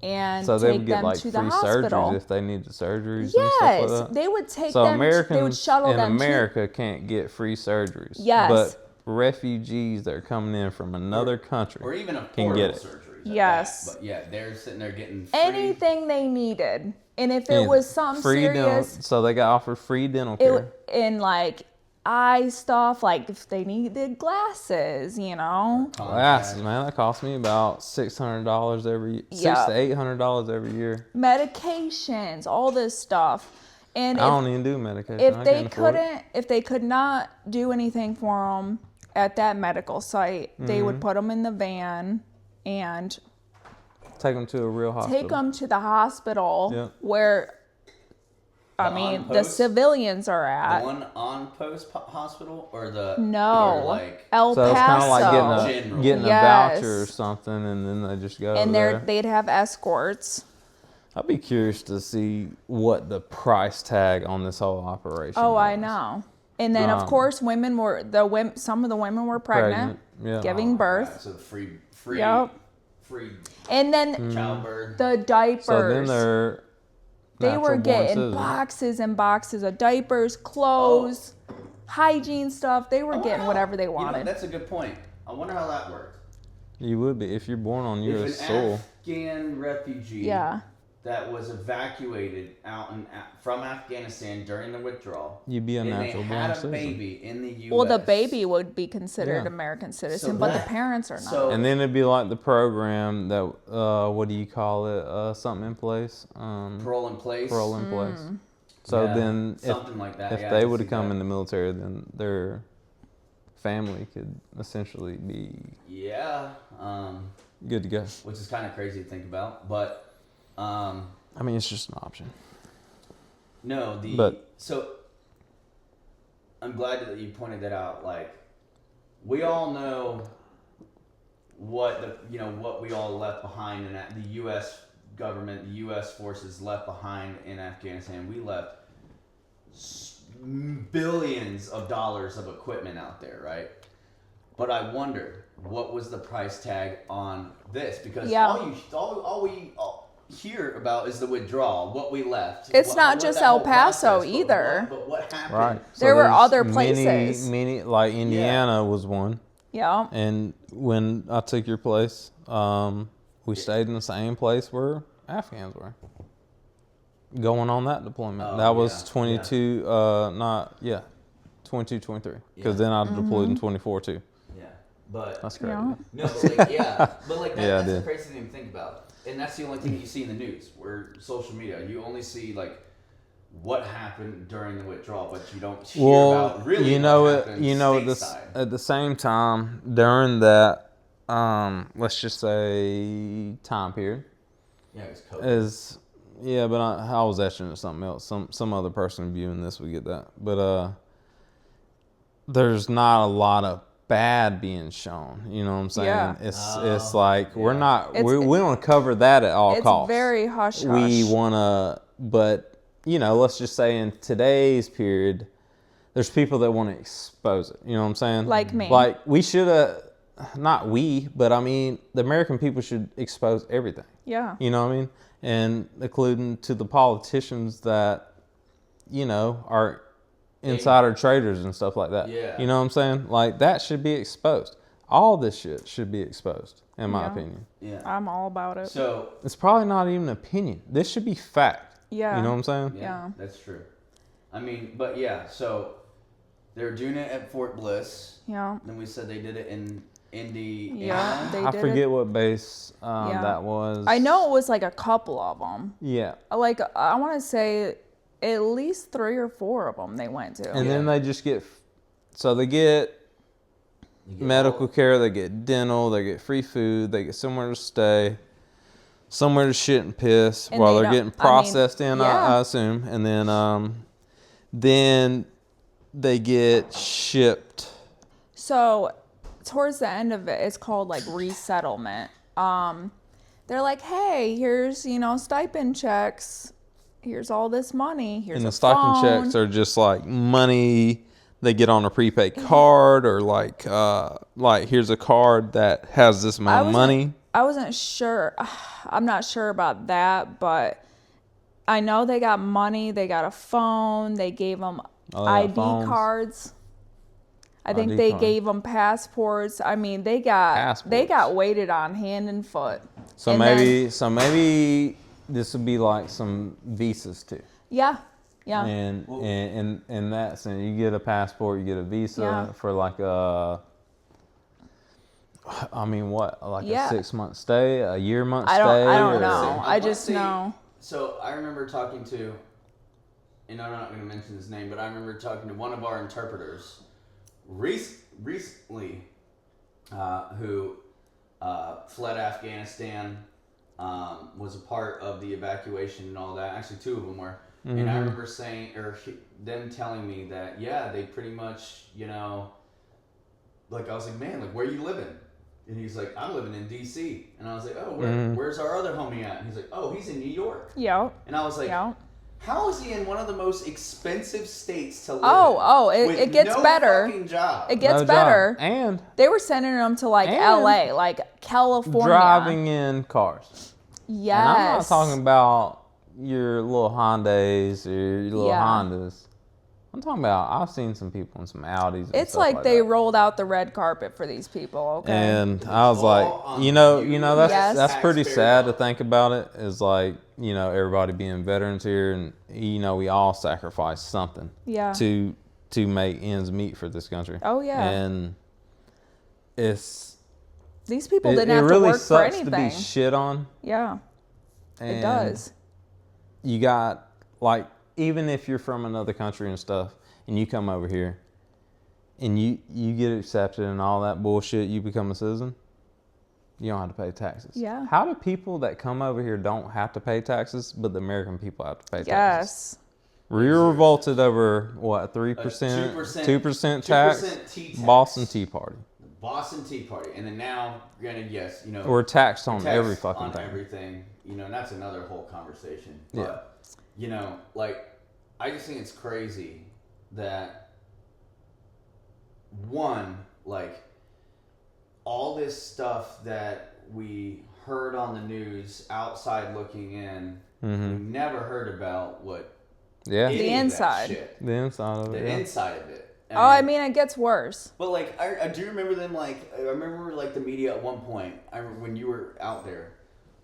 and so they take would get them like to the free hospital. surgeries if they needed surgeries. Yes, and stuff like that? they would take so them. Americans They would shuttle in them. America can't get free surgeries. Yes, but refugees that are coming in from another country or even can get it. Surgeries. Yes, but yeah, they're sitting there getting free. Anything they needed, and if it was something free serious, so they got offered free dental care. And like eye stuff, like if they needed glasses, Glasses, man, that cost me about $600 every, $600 to $800 every year. Medications, all this stuff, and I don't even do medication. If they could not do anything for them at that medical site, they would put them in the van and take them to a real hospital. Take them to the hospital where. The civilians are at. The one on post hospital or the El Paso. So it's kind of like getting a voucher or something, and then they just go. And they'd have escorts. I'd be curious to see what the price tag on this whole operation. Oh, was. I know. And then of course, some of the women were pregnant. Giving birth. Yeah, so free. Free. And then childbirth. The diapers. So then they were getting boxes and boxes of diapers, clothes, hygiene stuff. They were getting whatever they wanted. That's a good point. I wonder how that worked. You would be if you're born on U.S. soil. Afghan refugee that was evacuated from Afghanistan during the withdrawal. You'd be a natural born citizen. They had a baby in the U.S. Well, the baby would be considered American citizen, but the parents are not. And then it'd be like the program that, what do you call it? Something in place? Parole in place. Parole in place. So then something like that. If they would have come in the military, then their family could essentially be good to go. Which is kind of crazy to think about, but I mean, it's just an option. No, so I'm glad that you pointed that out. Like, we all know what we all left behind, and the U.S. government, the U.S. forces left behind in Afghanistan. We left billions of dollars of equipment out there, right? But I wonder, what was the price tag on this? Because all we hear about is the withdrawal, what we left. It's not just El Paso either. But what happened? Right. There were other places. Many, like Indiana was one. Yeah. And when I took your place, we stayed in the same place where Afghans were. Going on that deployment. That was 22, 22, 23. Because then I deployed in 24 too. Yeah. But that's crazy. No, but that's the crazy thing to think about. And that's the only thing you see in the news, where social media, you only see like what happened during the withdrawal, but you don't hear about really what happened at the same time during that, let's just say time period. Yeah, it was COVID. But I was etching at something else. Some other person viewing this would get that, but there's not a lot of bad being shown, you know what I'm saying? Yeah. It's like we don't cover that at all costs. It's very hush. We want to, but let's just say in today's period, there's people that want to expose it. You know what I'm saying? Like me. Like we should have. not we, but I mean, the American people should expose everything. Yeah. You know what I mean? And including to the politicians that, you know, are insider traders and stuff like that. Yeah. You know what I'm saying? Like, that should be exposed. All this shit should be exposed, in my opinion. Yeah. I'm all about it. So it's probably not even opinion. This should be fact. Yeah. You know what I'm saying? Yeah. That's true. I mean, but yeah, so they're doing it at Fort Bliss. Yeah. Then we said they did it in Indiana. Yeah, they I did forget it. what base that was. I know it was like a couple of them. Yeah. Like, I want to say at least 3 or 4 of them they went to. And then they just get, so they get medical care, they get dental, they get free food, they get somewhere to stay, somewhere to shit and piss And while they're getting processed I assume. And then they get shipped. So towards the end of it, it's called like resettlement. They're like, hey, here's, you know, stipend checks. Here's all this money. Here's and a the stipend phone. checks are just like money they get on a prepaid card, or like here's a card that has this amount of money. I wasn't sure. I'm not sure about that, but I know they got money. They got a phone. They gave them ID cards. I think they gave them passports. I mean, they got waited on hand and foot. So maybe this would be like some visas too. Yeah. Yeah. And in that sense, you get a passport, you get a visa for like a, I mean, what, like a 6-month stay, a year-month stay? I don't know. I just know. So I remember talking to, and I'm not going to mention his name, but I remember talking to one of our interpreters recently who fled Afghanistan, was a part of the evacuation and all that. Actually, 2 of them were. Mm-hmm. And I remember them telling me that, they pretty much, you know, like, I was like, man, like, where are you living? And he's like, I'm living in D.C. And I was like, oh, where's our other homie at? And he's like, oh, he's in New York. Yeah. And I was like, how is he in one of the most expensive states to live in? It gets better. Fucking job. It gets better. And they were sending them to like LA, like California. Driving in cars. Yes. And I'm not talking about your little Hyundais or your little Hondas. I'm talking about, I've seen some people in some Audis. It's like they rolled out the red carpet for these people, okay? And I was like, you know, that's pretty sad to think about it. Is like, you know, everybody being veterans here, and you know, we all sacrifice something to make ends meet for this country. Oh yeah. And these people didn't have to work for anything. It really sucks to be shit on. Yeah. It does. You got, like, even if you're from another country and stuff, and you come over here, and you get accepted and all that bullshit, you become a citizen, you don't have to pay taxes. Yeah. How do people that come over here don't have to pay taxes, but the American people have to pay taxes? Yes. We're revolted over, what, 3%? 2% tax? Boston Tea Party. Boston Tea Party. And then now, granted, yes, you know. We're taxed on every fucking thing. Everything. You know, and that's another whole conversation. But, you know, like, I just think it's crazy that, one, like, all this stuff that we heard on the news outside looking in, we never heard about the inside. The inside of it. The inside of it. I mean, it gets worse. But, like, I do remember them, like, I remember, like, the media at one point, when you were out there,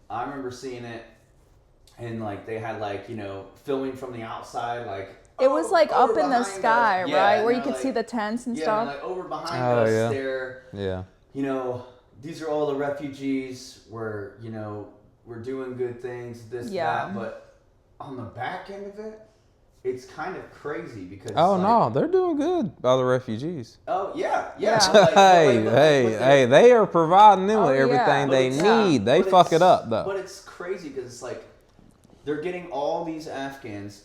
I remember seeing it, and, like, they had, like, you know, filming from the outside, like, it was, like, up in the sky, right? Where you could see the tents and stuff. Yeah, like, over behind us there. Yeah. You know, these are all the refugees. We're, you know, we're doing good things, that. But on the back end of it, it's kind of crazy because... Oh, no, they're doing good by the refugees. Oh, yeah. Hey, they are providing them with everything they need. They fuck it up, though. But it's crazy because it's like they're getting all these Afghans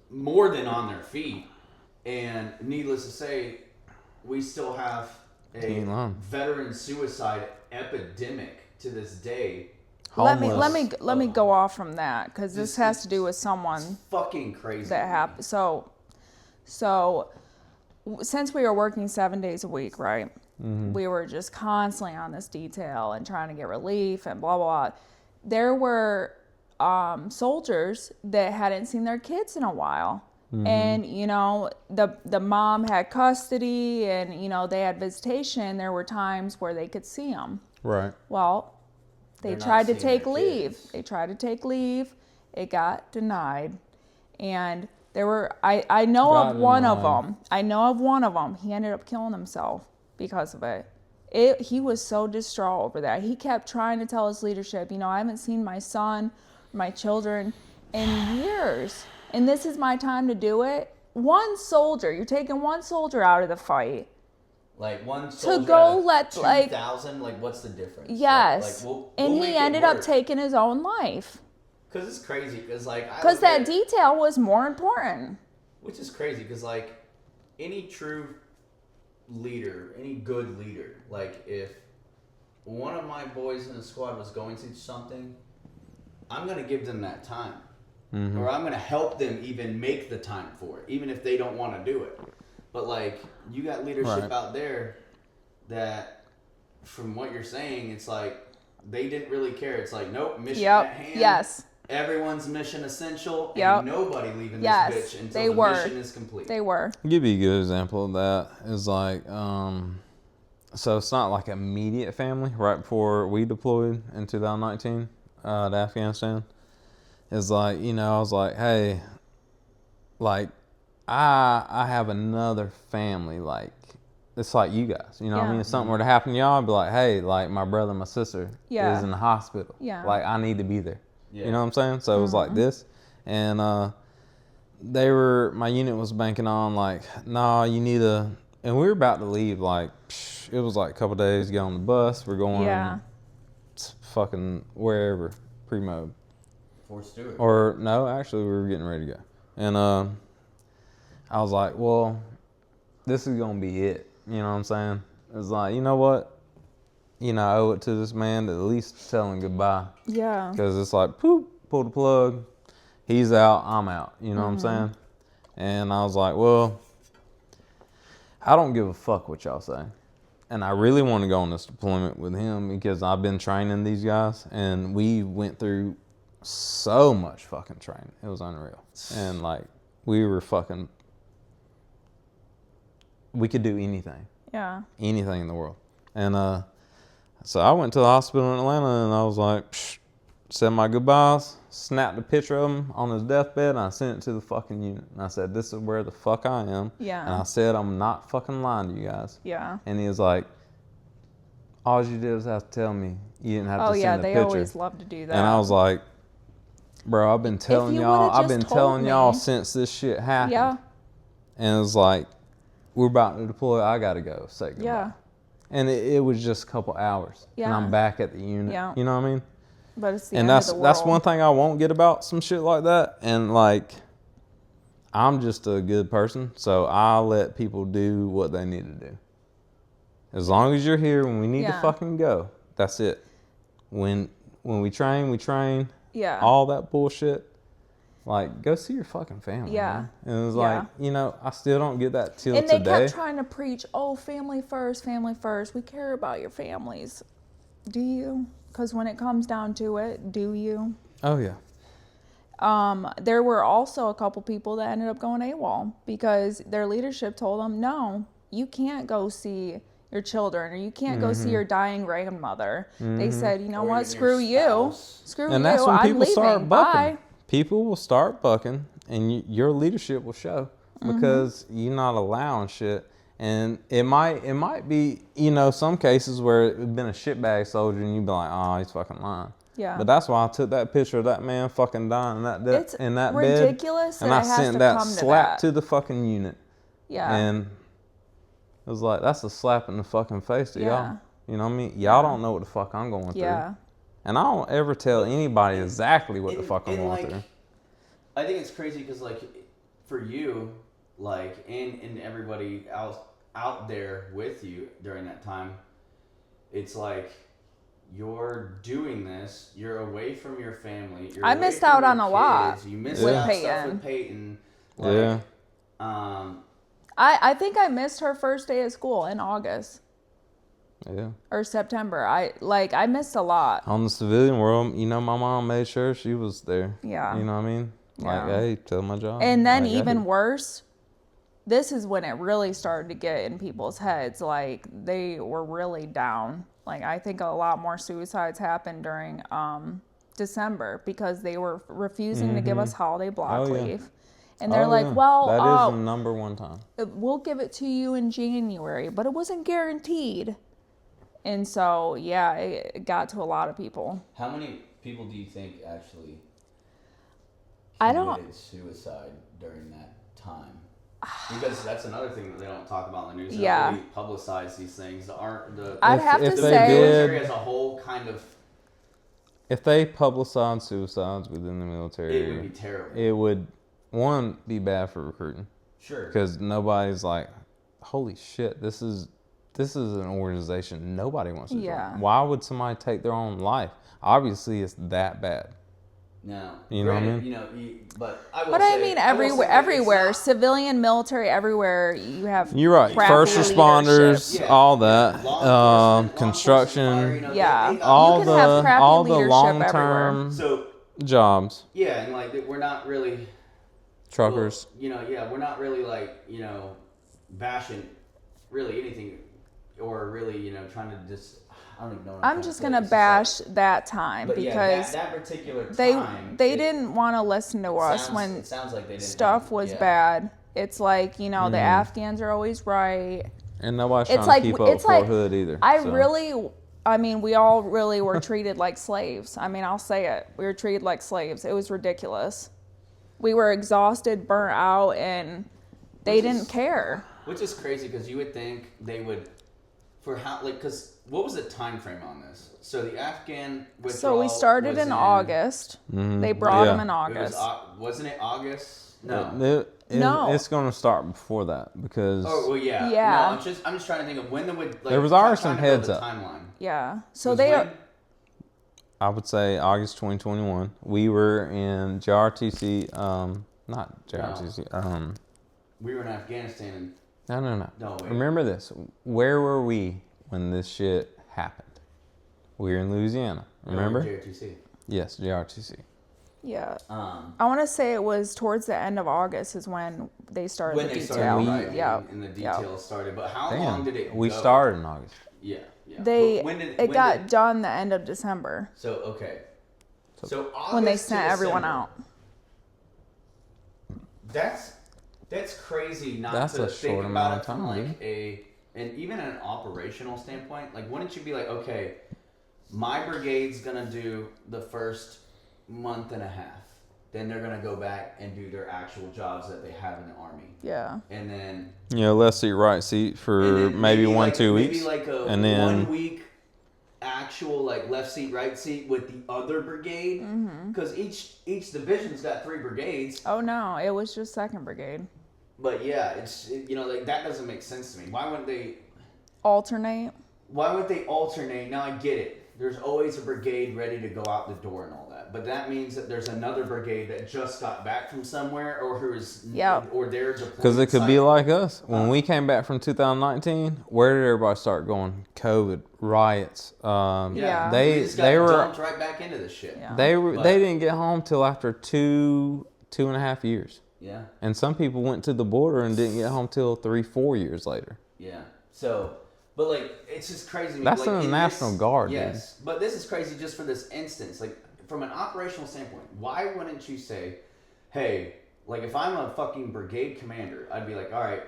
more than on their feet. And needless to say, we still have a veteran suicide epidemic to this day. Let me go off from that because this has to do with someone. Fucking crazy. That happened. So since we were working 7 days a week, right? We were just constantly on this detail and trying to get relief and blah, blah, blah. There were soldiers that hadn't seen their kids in a while. And, you know, the mom had custody and, you know, they had visitation. There were times where they could see them. Right. Well, they tried to take leave. They tried to take leave. It got denied. And there were, I know of one of them. I know of one of them. He ended up killing himself because of it. He was so distraught over that. He kept trying to tell his leadership, you know, I haven't seen my son, my children in years. And this is my time to do it. One soldier, you're taking one soldier out of the fight. Like one soldier to go let 2,000, like what's the difference? Yes. Like, we'll and he ended up taking his own life. Because it's crazy. Because that detail was more important. Which is crazy because, like, any true leader, any good leader, like, if one of my boys in the squad was going through something, I'm going to give them that time. Or I'm going to help them even make the time for it, even if they don't want to do it. But, like, you got leadership out there that, from what you're saying, it's like they didn't really care. It's like, nope, mission at hand. Yes. Everyone's mission essential, and nobody leaving this bitch until mission is complete. They were. I'll give you a good example of that is like, so it's not like immediate family. Right before we deployed in 2019 to Afghanistan, it's like, you know, I was like, hey, like, I have another family, like, it's like you guys, you know what I mean? If something were to happen to y'all, I'd be like, hey, like, my brother and my sister is in the hospital. Yeah. Like, I need to be there. Yeah. You know what I'm saying? So it was like this. And my unit was banking on, like, nah, you need a, and we were about to leave, like, it was like a couple days, get on the bus, we're going fucking wherever, pre-mode. Fort Stewart. Or, no, actually, we were getting ready to go. And I was like, well, this is going to be it. You know what I'm saying? It's like, you know what? You know, I owe it to this man to at least tell him goodbye. Yeah. Because it's like, poop, pull the plug. He's out, I'm out. You know what I'm saying? And I was like, well, I don't give a fuck what y'all say. And I really want to go on this deployment with him because I've been training these guys and we went through so much fucking training. It was unreal. And like, we were fucking, we could do anything. Yeah. Anything in the world. And so I went to the hospital in Atlanta and I was like, said my goodbyes, snapped a picture of him on his deathbed, and I sent it to the fucking unit. And I said, this is where the fuck I am. Yeah. And I said, I'm not fucking lying to you guys. Yeah. And he was like, all you did was have to tell me. You didn't have to send a picture. Oh, yeah, they always love to do that. And I was like, bro, I've been telling y'all since this shit happened. Yeah. And it was like, we're about to deploy, I gotta go, say goodbye. Yeah. And it was just a couple hours. Yeah. And I'm back at the unit. Yeah. You know what I mean? But it's the end of the world. That's one thing I won't get about some shit like that. And like, I'm just a good person, so I'll let people do what they need to do. As long as you're here when we need to fucking go, that's it. When we train, we train. Yeah. All that bullshit. Like, go see your fucking family. Yeah. Man. And it was like, you know, I still don't get that till today. And they kept trying to preach, oh, family first, family first. We care about your families. Do you? Because when it comes down to it, do you? Oh, yeah. There were also a couple people that ended up going AWOL because their leadership told them, no, you can't go see your children or you can't go see your dying grandmother. They said, you know what, screw you. Screw you, I'm leaving. And that's when people start bucking. Bye. People will start bucking and your leadership will show because you're not allowing shit. And it might be, you know, some cases where it's been a shitbag soldier and you'd be like, oh, he's fucking lying. Yeah. But that's why I took that picture of that man fucking dying in that bed. It's ridiculous. And I sent that slap to the fucking unit. Yeah. And it was like, that's a slap in the fucking face to y'all. You know what I mean? Y'all don't know what the fuck I'm going through. Yeah. And I don't ever tell anybody exactly what the fuck I'm going through. I think it's crazy because, like, for you, like, and everybody else out there with you during that time, it's like you're doing this, you're away from your family. I missed out on a lot. You missed out stuff with Peyton. Like, I think I missed her first day of school in August. Yeah. Or September. I missed a lot. On the civilian world, my mom made sure she was there. Yeah. You know what I mean? Like, hey, tell my job. And then like, even worse, this is when it really started to get in people's heads. Like, they were really down. Like, I think a lot more suicides happened during December because they were refusing to give us holiday block leave. And they're like, well, that is the number one time. We'll give it to you in January, but it wasn't guaranteed. And so, it got to a lot of people. How many people do you think actually committed suicide during that time? Because that's another thing that they don't talk about in the news. They don't really publicize these things. I'd have to say, the military as a whole kind of... If they publicized suicides within the military... It would be terrible. It would, one, be bad for recruiting. Sure. Because nobody's like, holy shit, this is an organization nobody wants to join. Why would somebody take their own life? Obviously, it's that bad. No. You know what I mean? But I mean, everywhere, civilian, military, everywhere, you have... You're right. First responders, all that. Construction. All the long-term jobs. Yeah, and like, we're not really... Truckers. We're not really bashing really anything or really, trying to just... I don't even know what I'm just going to bash that time because that particular time, they didn't want to listen to us when stuff was bad. It's like, the Afghans are always right. And nobody's trying to keep up Fort Hood either. We all really were treated like slaves. I mean, I'll say it. We were treated like slaves. It was ridiculous. We were exhausted, burnt out, and they didn't care. Which is crazy because you would think they would, because what was the time frame on this? So the Afghan withdrawal. So we started in August. Mm-hmm. They brought them in August. Wasn't it August? No. No. It's going to start before that because. Oh well, yeah. No, I'm just trying to think of when there was already some heads up. Timeline. Yeah. So they are. I would say August 2021. We were in JRTC. Not JRTC. No. We were in Afghanistan. No. Remember this. Where were we when this shit happened? We were in Louisiana. Remember? JRTC. Yes, JRTC. Yeah. I want to say it was towards the end of August is when they started the detail. And the details started. But how long did it go? We started in August. Yeah. It got done the end of December. So, okay. So August when they sent everyone out. That's crazy not That's to a think short about amount it of time, from and even an operational standpoint. Like, wouldn't you be like, okay, my brigade's gonna do the first month and a half, then they're gonna go back and do their actual jobs that they have in the army. Yeah. And then left seat, right seat for maybe 1-2 weeks. Maybe like a 1 week actual left seat, right seat with the other brigade, because each division's got 3 brigades. Oh no, it was just 2nd Brigade. But yeah, that doesn't make sense to me. Why wouldn't they alternate? Why would they alternate? Now I get it. There's always a brigade ready to go out the door and all that. But that means that there's another brigade that just got back from somewhere or or they're deployed. Because it could be like us. When we came back from 2019, where did everybody start going? COVID, riots. They were dumped right back into this shit. Yeah. They didn't get home till after 2.5 years. Yeah. And some people went to the border and didn't get home till 3-4 years later. Yeah. So, but it's just crazy. That's in the National Guard. Yes. Dude. But this is crazy just for this instance. From an operational standpoint, why wouldn't you say, hey, if I'm a fucking brigade commander, I'd be like, all right,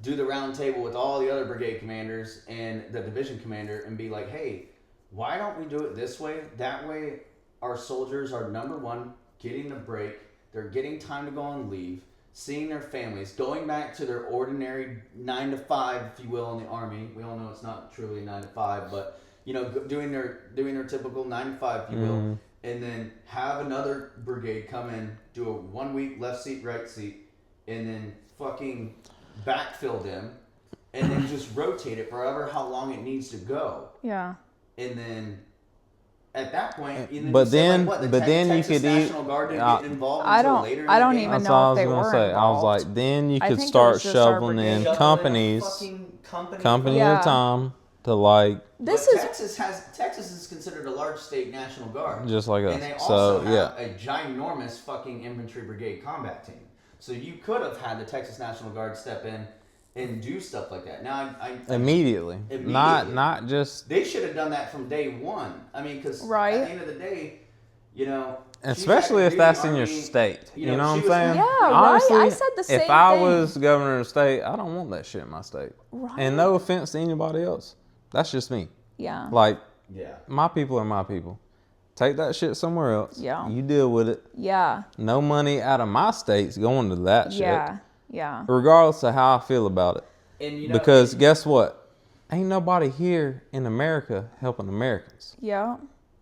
do the round table with all the other brigade commanders and the division commander and be like, hey, why don't we do it this way? That way our soldiers are, number one, getting a break. They're getting time to go on leave, seeing their families, going back to their ordinary 9 to 5, if you will, in the Army. We all know it's not truly 9 to 5, but doing their typical 9 to 5, if you will, and then have another brigade come in, do a 1 week left seat, right seat, and then fucking backfill them, and then just rotate it forever how long it needs to go. Yeah. And then at that point, but then you could National Guard didn't get involved until later in I the don't game? even That's know all if I they was were gonna say. involved. I was like, then you I could think it start was just our shoveling in brigade. company at a time to like. Texas is considered a large state National Guard, Just like us. and they also So have a ginormous fucking infantry brigade combat team. So you could have had the Texas National Guard step in and do stuff like that. Now, immediately. Not just. They should have done that from day one. I mean, because at the end of the day, especially if that's in your state. You know what I'm saying? Yeah, honestly, right. I said the same thing. If I was governor of the state, I don't want that shit in my state. Right. And no offense to anybody else. That's just me. Yeah. Like, my people are my people. Take that shit somewhere else. Yeah. You deal with it. Yeah. No money out of my state's going to that shit. Yeah. Yeah. Regardless of how I feel about it. And because guess what? Ain't nobody here in America helping Americans. Yeah.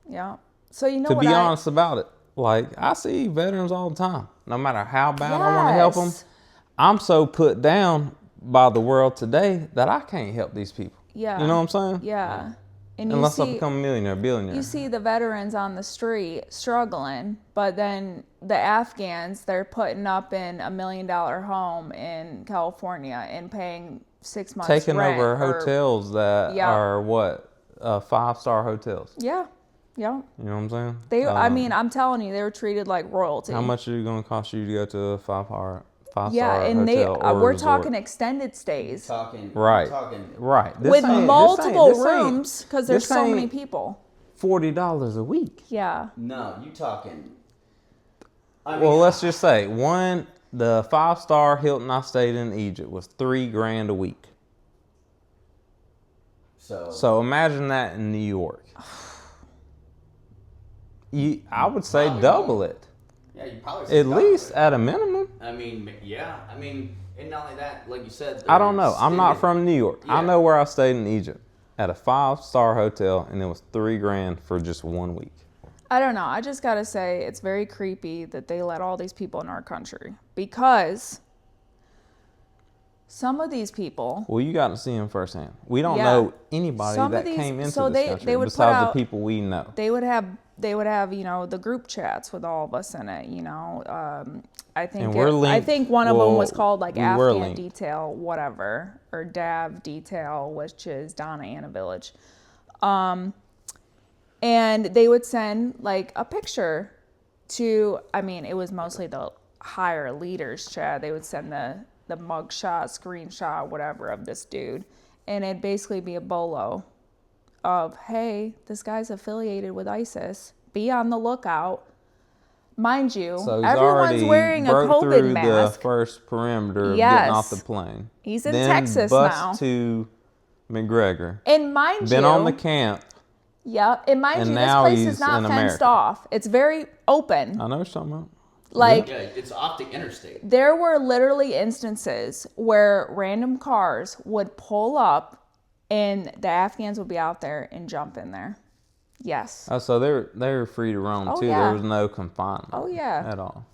Yeah. So to be honest about it, like I see veterans all the time. No matter how bad I want to help them, I'm so put down by the world today that I can't help these people. Yeah. You know what I'm saying? Yeah. And unless I become a millionaire, billionaire. You see the veterans on the street struggling, but then the Afghans, they're putting up in $1 million home in California and paying 6 months taking rent over hotels that are what 5-star hotels. Yeah. Yeah. You know what I'm saying? I mean, I'm telling you, they were treated like royalty. How much is it going to cost you to go to a 5-star and hotel we're resort? talking extended stays. Right. With multiple rooms because there's so many people. $40 a week. Yeah. No, you talking. Well, let's just say the 5-star Hilton I stayed in Egypt was $3,000 a week. So imagine that in New York. I would say double it. Yeah, you probably at least at a minimum. I mean, yeah. I mean, and not only that, like you said. I don't know. I'm not from New York. Yeah. I know where I stayed in Egypt at a 5-star hotel, and it was $3,000 for just 1 week. I don't know. I just gotta say, it's very creepy that they let all these people in our country because some of these people. Well, you got to see them firsthand. We don't know anybody that came into this country besides the people we know. They would have, the group chats with all of us in it. I think one of them was called Afghan Detail, whatever, or DAV Detail, which is Donna Anna Village. And they would send a picture to. I mean, it was mostly the higher leaders chat. They would send the mugshot, screenshot, whatever of this dude, and it'd basically be a bolo of, hey, this guy's affiliated with ISIS. Be on the lookout. Mind you, so everyone's wearing a COVID mask. The first perimeter of getting off the plane. He's in Texas now. Bus to McGregor. And mind you, been on the camp. Yeah, and mind you, this place is not fenced off. It's very open. I know what you're talking about. It's off the interstate. There were literally instances where random cars would pull up and the Afghans would be out there and jump in there. Yes. Oh, so they were free to roam too. Yeah. There was no confinement. Oh yeah. At all.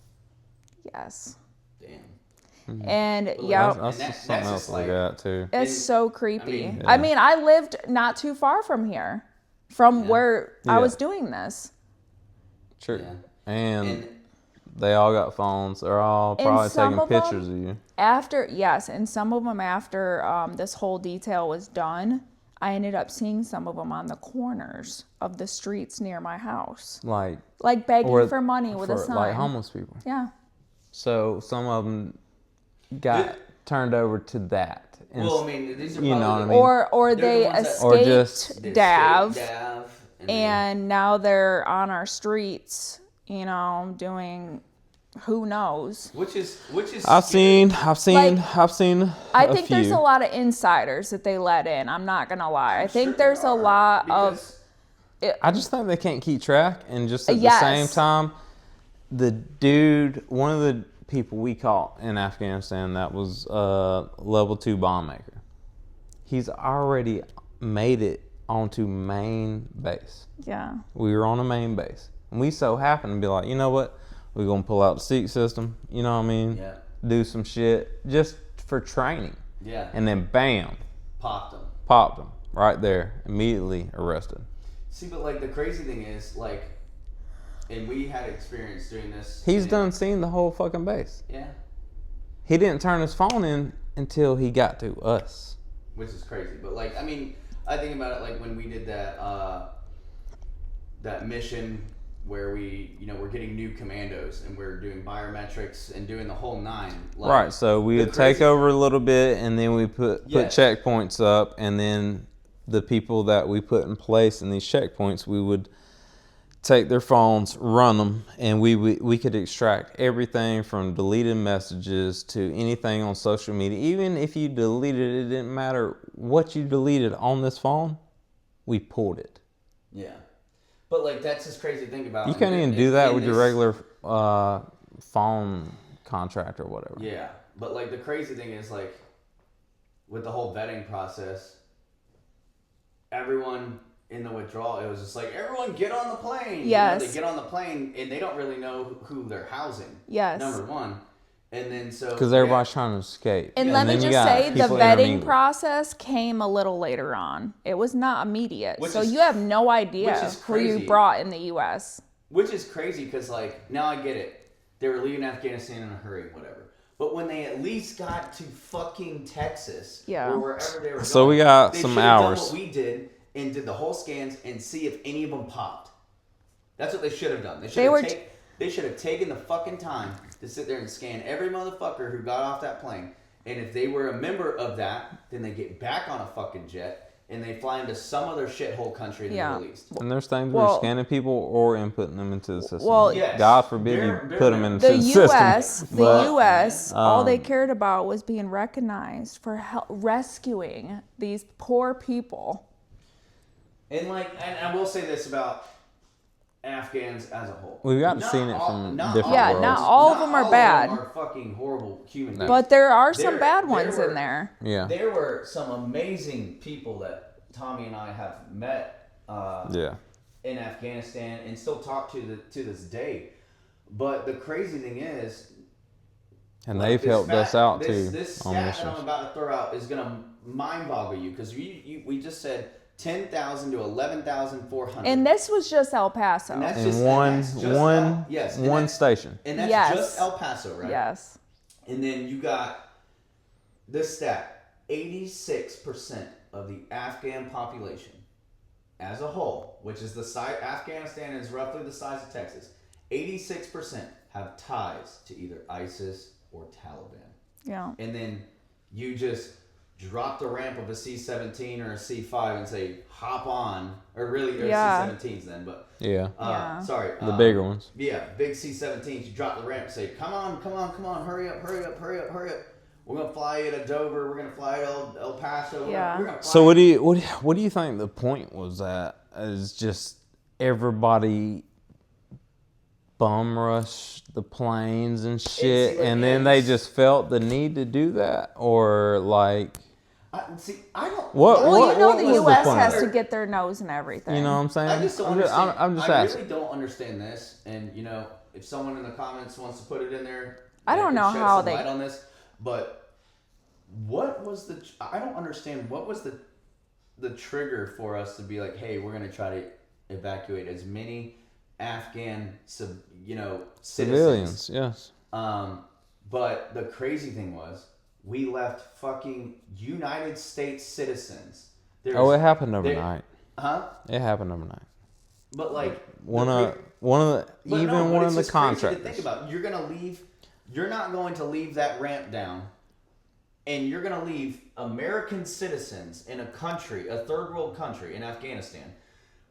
Yes. Damn. Mm-hmm. And that's something else to look at too. It's so creepy. I mean, I lived not too far from here, from where I was doing this. True. Yeah. And they all got phones. They're all probably taking pictures of you. And some of them after this whole detail was done, I ended up seeing some of them on the corners of the streets near my house. Like begging for money with a sign. Like homeless people. Yeah. So some of them got turned over to that. Well, I mean, these are you know what I mean? Or they escaped DAV, and now they're on our streets, doing who knows. Which is I've seen I think there's a lot of insiders that they let in. I'm not gonna lie. I think there's a lot of I just think they can't keep track, and just at the same time, one of the people we caught in Afghanistan that was level 2 bomb maker, he's already made it onto main base. Yeah. We were on a main base, and we so happened to be like, you know what? We're going to pull out the seat system, you know what I mean? Yeah. Do some shit just for training. Yeah. And then bam. Popped them right there, immediately arrested. See, but like the crazy thing is like, and we had experience doing this. He's done seen the whole fucking base. Yeah. He didn't turn his phone in until he got to us. Which is crazy, but like, I mean, I think about it like when we did that mission where we, we're getting new commandos and we're doing biometrics and doing the whole 9. Like, right. So we would take over a little bit, and then we put checkpoints up, and then the people that we put in place in these checkpoints, we would take their phones, run them, and we could extract everything from deleted messages to anything on social media. Even if you deleted it, it didn't matter what you deleted on this phone, we pulled it. Yeah. But like, that's just crazy to think about. You can't even do that with your regular phone contract or whatever. Yeah. But like, the crazy thing is like, with the whole vetting process, everyone in the withdrawal, it was just like, everyone get on the plane. Yes. They get on the plane and they don't really know who they're housing. Yes. Number one. And then so... Because everybody's trying to escape. And let me just say, the vetting process came a little later on. It was not immediate. So you have no idea who you brought in the U.S. Which is crazy because, like, now I get it. They were leaving Afghanistan in a hurry, whatever. But when they at least got to fucking Texas, or wherever they were going, we got some hours. Done what we did and did the whole scans and see if any of them popped. That's what they should have done. They should have taken the fucking time to sit there and scan every motherfucker who got off that plane. And if they were a member of that, then they get back on a fucking jet and they fly into some other shithole country in the Middle East. And there's things we're scanning people or inputting them into the system. Well, God forbid you put them into the system. The U.S., all they cared about was being recognized for rescuing these poor people. And I will say this about Afghans as a whole. We've got to see it from different worlds. Yeah, not all of them are bad. All of them are fucking horrible human beings. But there are some bad ones in there. Yeah. There were some amazing people that Tommy and I have met in Afghanistan and still talk to this day. But the crazy thing is... And they've helped us out too. This stat that I'm about to throw out is going to mind boggle you because we just said 10,000 to 11,400. And this was just El Paso. And that's just one station. And that's just El Paso, right? Yes. And then you got this stat. 86% of the Afghan population as a whole, which is the size, Afghanistan is roughly the size of Texas, 86% have ties to either ISIS or Taliban. Yeah. And then you just drop the ramp of a C-17 or a C-5 and say, hop on, or really, or C-17s then, but... Sorry. The bigger ones. Yeah, big C-17s, you drop the ramp and say, come on, hurry up. We're going to fly you to Dover, we're going to fly you to El Paso. Yeah. So what do you think the point was at? Is just everybody bum rush the planes and shit, and then they just felt the need to do that? Or like... I don't. The U.S. has to get their nose in everything. You know what I'm saying? I just don't understand. I'm just I asking. really don't understand this, and if someone in the comments wants to put it in there, I don't know how they light on this. But what was I don't understand. What was the trigger for us to be like, hey, we're gonna try to evacuate as many Afghan civilians? Yes. But the crazy thing was, we left fucking United States citizens. It happened overnight. It happened overnight. But like one of the contractors. Think about, you're not going to leave that ramp down, and you're going to leave American citizens in a country, a third world country in Afghanistan,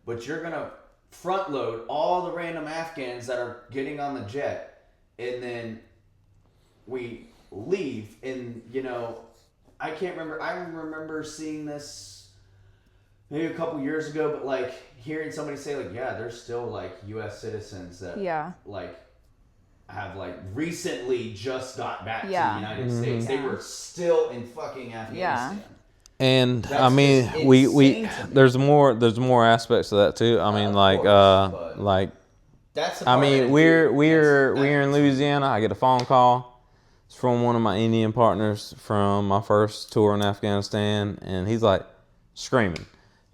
but you're going to front load all the random Afghans that are getting on the jet, and then we leave, and I can't remember. I remember seeing this maybe a couple years ago, but like hearing somebody say like, yeah, there's still like U.S. citizens that like have like recently just got back to the United States. They were still in fucking Afghanistan. And that's, I mean, we there's more aspects to that too. I mean, like that's. I mean, we're in Louisiana. I get a phone call. It's from one of my Indian partners from my first tour in Afghanistan, and he's like screaming,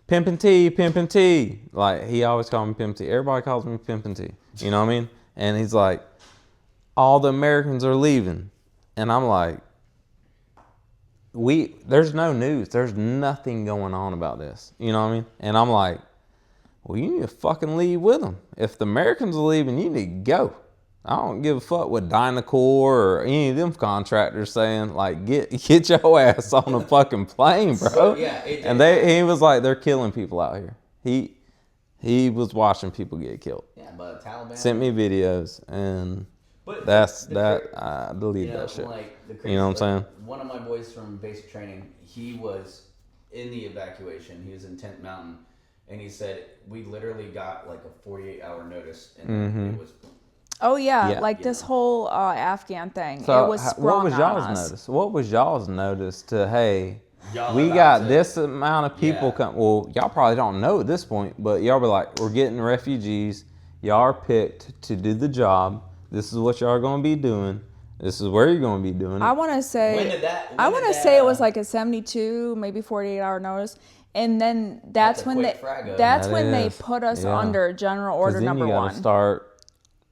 Pimpin' T. Like, he always called me Pimpin' T. Everybody calls me Pimpin' T. You know what I mean? And he's like, all the Americans are leaving. And I'm like, there's no news. There's nothing going on about this. You know what I mean? And I'm like, well, you need to fucking leave with them. If the Americans are leaving, you need to go. I don't give a fuck what Dynacore or any of them contractors saying. Like, get your ass on a fucking plane, bro. So, yeah, and he was like, they're killing people out here. He was watching people get killed. Yeah, but Taliban sent me videos, and I deleted that shit. Like, you know what I'm saying? One of my boys from basic training, he was in the evacuation. He was in Tent Mountain, and he said we literally got like a 48-hour notice, and it was. Oh yeah, like this whole Afghan thing. So it was sprung on us. Notice? What was y'all's notice to, hey, we got this amount of people come. Well, y'all probably don't know at this point, but y'all be like, we're getting refugees. Y'all are picked to do the job. This is what y'all are going to be doing. This is where you're going to be doing it. I want to say. Say it was like a 72, maybe 48-hour notice. And then that's when they put us under General Order Number 1. You got to start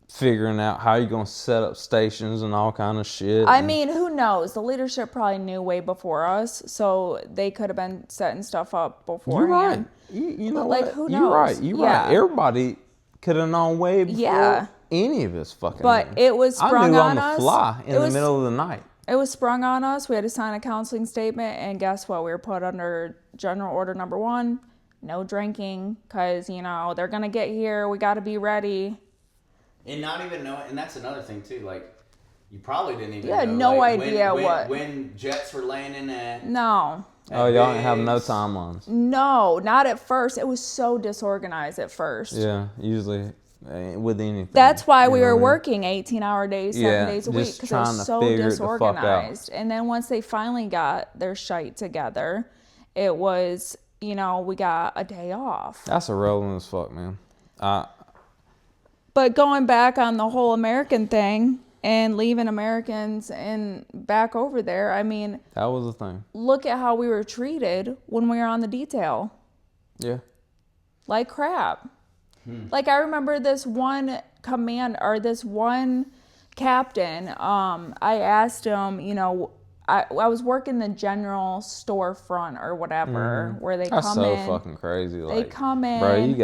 figuring out how you're going to set up stations and all kind of shit. I mean, who knows? The leadership probably knew way before us, so they could have been setting stuff up beforehand. You're right. You know like, what? Who knows? You're right. Everybody could have known way before any of us fucking But knew. it was sprung on us. I knew on the fly in the middle of the night. It was sprung on us. We had to sign a counseling statement, and guess what? We were put under General Order Number 1. No drinking, because, they're going to get here. We got to be ready. And not even knowing, and that's another thing too. Like, you probably didn't even. You had know, no idea when jets were landing at. No. Oh, y'all didn't have no timelines. No, not at first. It was so disorganized at first. Yeah, usually with anything. That's why we were working 18-hour days, 7 days a week, because it trying was so disorganized. And then once they finally got their shite together, it was, we got a day off. That's irrelevant as fuck, man. But going back on the whole American thing and leaving Americans and back over there, I mean... That was the thing. Look at how we were treated when we were on the detail. Yeah. Like crap. Like, I remember this one captain, I asked him, I was working the general storefront or whatever, where they That's come in. That's so fucking crazy. They like, come in. Bro, you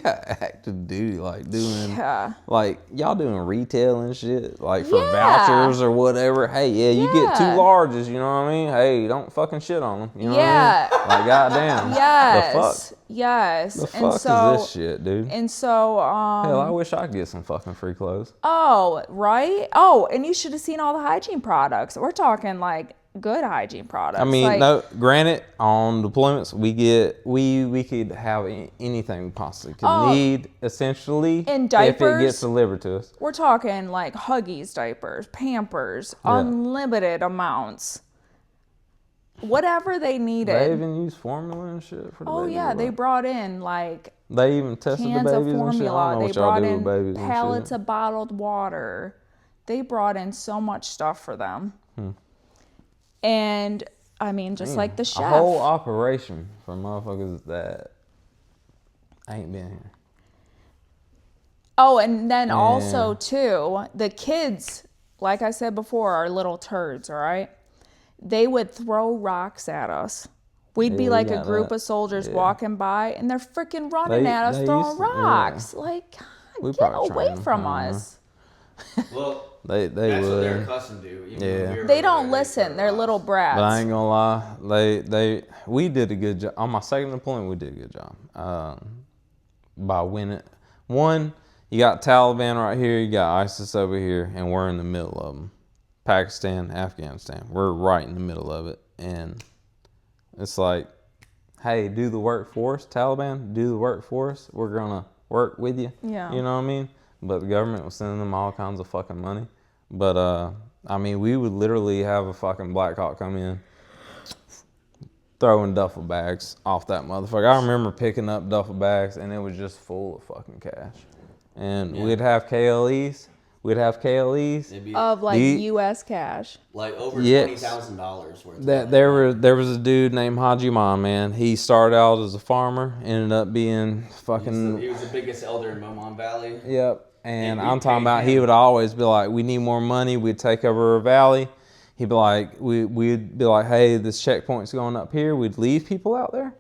got active duty, like doing, like y'all doing retail and shit, like for vouchers or whatever. Hey, you get 2 larges, you know what I mean? Hey, don't fucking shit on them, you know what I mean? Like, goddamn. Yes. The fuck? Yes. The fuck is this shit, dude? And so, hell, I wish I could get some fucking free clothes. Oh, right? Oh, and you should have seen all the hygiene products. We're talking like good hygiene products. I mean, no, granted, on deployments, we could have anything we possibly could need, essentially, in diapers, if it gets delivered to us. We're talking like Huggies diapers, Pampers, unlimited amounts. Whatever they needed. They even use formula and shit for the babies. Yeah, they brought in like they even tested the babies of formula. And shit. I don't know they what y'all brought do in with babies pallets of bottled water. They brought in so much stuff for them. And I mean, just like the chef. A whole operation for motherfuckers that ain't been here. Oh, and then also too, the kids, like I said before, are little turds, all right? They would throw rocks at us. We'd be like a group of soldiers walking by, and they're freaking running at us, throwing rocks. Like, God, get away from us. Well, that's what they're accustomed to. They don't listen. They're little brats. But I ain't gonna lie, we did a good job. On my second deployment, we did a good job by winning. One, you got Taliban right here, you got ISIS over here, and we're in the middle of them. Pakistan, Afghanistan. We're right in the middle of it. And it's like, hey, do the work for us, Taliban. Do the work for us. We're going to work with you. Yeah. You know what I mean? But the government was sending them all kinds of fucking money. But, I mean, we would literally have a fucking Black Hawk come in, throwing duffel bags off that motherfucker. I remember picking up duffel bags, and it was just full of fucking cash. And we'd have KLEs. We'd have KLEs. Of like U.S. cash. Like over $20,000 worth. There was a dude named Haji Man, man. He started out as a farmer, ended up being fucking... He was the biggest elder in Beaumont Valley. Yep. And I'm talking about he would always be like, we need more money. We'd take over a valley. He'd be like, we'd be like, hey, this checkpoint's going up here. We'd leave people out there.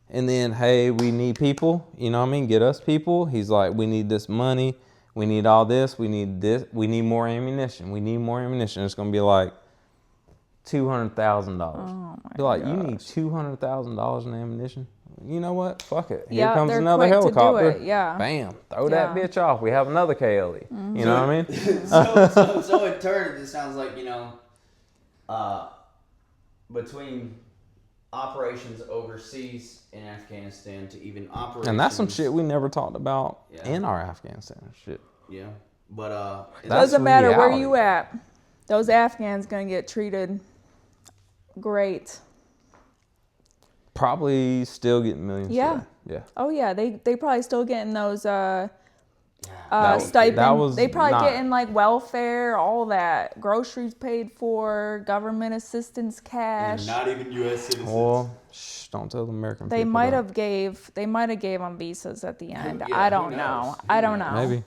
And then, hey, we need people. You know what I mean? Get us people. He's like, we need this money. We need all this. We need this. We need more ammunition. We need more ammunition. It's going to be like $200,000. Oh my be like, gosh. you need $200,000 in ammunition? You know what? Fuck it. Here Yeah, comes they're another quick to do helicopter. it, yeah. Bam. Throw that bitch off. We have another KLE. Mm-hmm. You know what I mean? So in turn, it sounds like, between operations overseas in Afghanistan to even operations... And that's some shit we never talked about in our Afghanistan shit. Yeah. But, it doesn't matter where you at. Those Afghans going to get treated great. Probably still getting millions. Yeah. Yeah. Oh yeah, they probably still getting those stipend. They probably getting like welfare, all that, groceries paid for, government assistance, cash. Not even U.S. citizens. Well, don't tell the American people. They might have gave them visas at the end. Yeah, I don't know. I don't know. Maybe.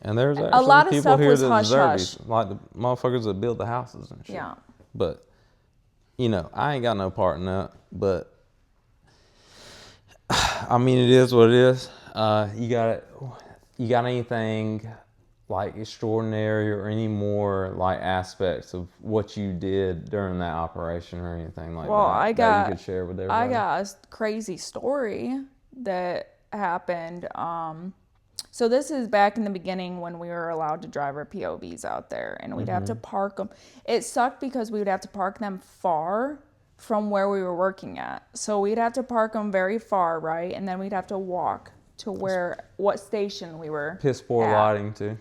And there's actually a lot of people stuff here was that hush deserve hush. these, like the motherfuckers that build the houses and shit. Yeah. But I ain't got no part in that. But I mean, it is what it is. You got anything like extraordinary or any more like aspects of what you did during that operation or anything like that? That you could share with everybody? I got a crazy story that happened. So this is back in the beginning when we were allowed to drive our POVs out there, and we'd have to park them. It sucked because we would have to park them far from where we were working at. So we'd have to park them very far, right? And then we'd have to walk to what station we were Piss poor at. lighting too.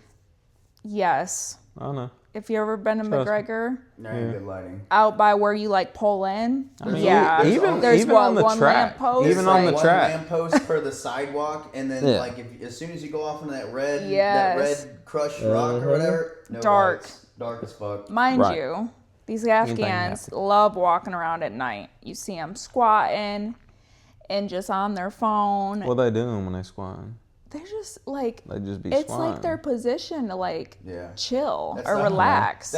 Yes. I know. If you ever been to McGregor, Good lighting. out by where you like pull in, mean, there's even on the one track. lamppost. Even on the one track. lamppost for the sidewalk, and then as soon as you go off into that red crushed rock or whatever, no dark, lights. Dark as fuck. Mind you, these Afghans love walking around at night. You see them squatting and just on their phone. What are they doing when they squatting? They're just like, They just be it's squatting. like their position to like chill That's or not relax.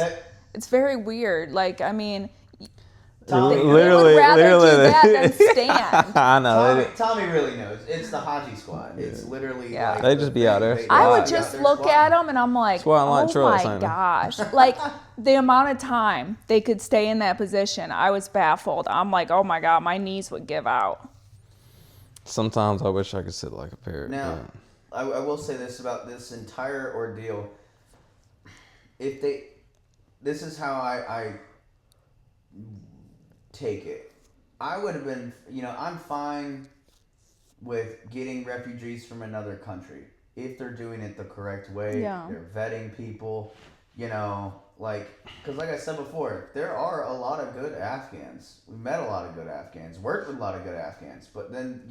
It's very weird. Like, I mean, they would rather do that than stand. I know. Tommy really knows. It's the Haji squad. It's literally like they just be out there. I would just look at them and I'm like, like oh trolls, my gosh. Like the amount of time they could stay in that position, I was baffled. I'm like, oh my God, my knees would give out. Sometimes I wish I could sit like a parrot. Now, I will say this about this entire ordeal. This is how I take it. I would have been, I'm fine with getting refugees from another country if they're doing it the correct way. Yeah. They're vetting people, because like I said before, there are a lot of good Afghans. We met a lot of good Afghans, worked with a lot of good Afghans, but then,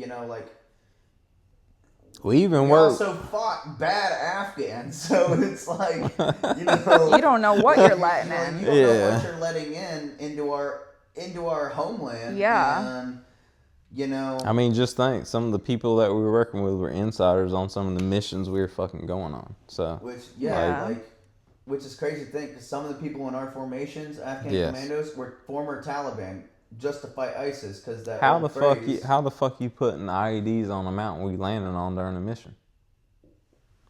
we also fought bad Afghans, so it's like, you don't know what you're letting in. You don't know what you're letting into our homeland. Yeah. And, I mean, just think, some of the people that we were working with were insiders on some of the missions we were fucking going on. So, which is crazy to think, because some of the people in our formations, Afghan commandos, were former Taliban just to fight ISIS, because that how the fuck you putting IEDs on a mountain we landed on during the mission?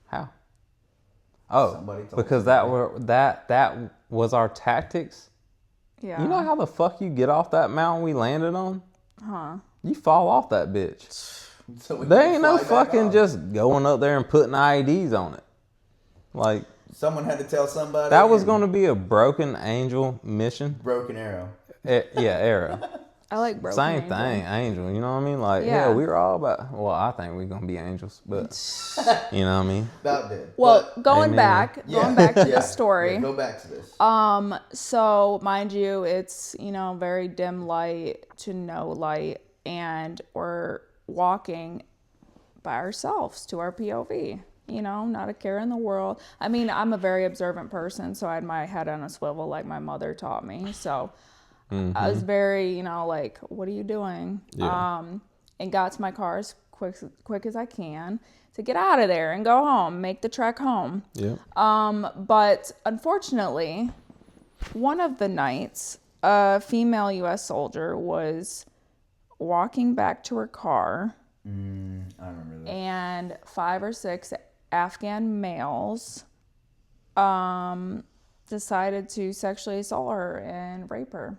How? Oh, because that was our tactics. Yeah. You know how the fuck you get off that mountain we landed on? Huh? You fall off that bitch. So there ain't no fucking just going up there and putting IEDs on it. Like, someone had to tell somebody. That was going to be a broken angel mission. Broken arrow. Arrow. I like broken Same angel. thing, angel. You know what I mean? Like, we were all about. Well, I think we're gonna be angels, but you know what I mean. About did. Well, going back to the story. Yeah, go back to this. So mind you, it's very dim light to no light, and we're walking by ourselves to our POV. You know, not a care in the world. I mean, I'm a very observant person, so I had my head on a swivel like my mother taught me. So I was very, you know, like, what are you doing? Yeah. And got to my car as quick as I can to get out of there and go home, make the trek home. Yeah. But unfortunately, one of the nights, a female U.S. soldier was walking back to her car. I remember that. And 5 or 6 Afghan males decided to sexually assault her and rape her.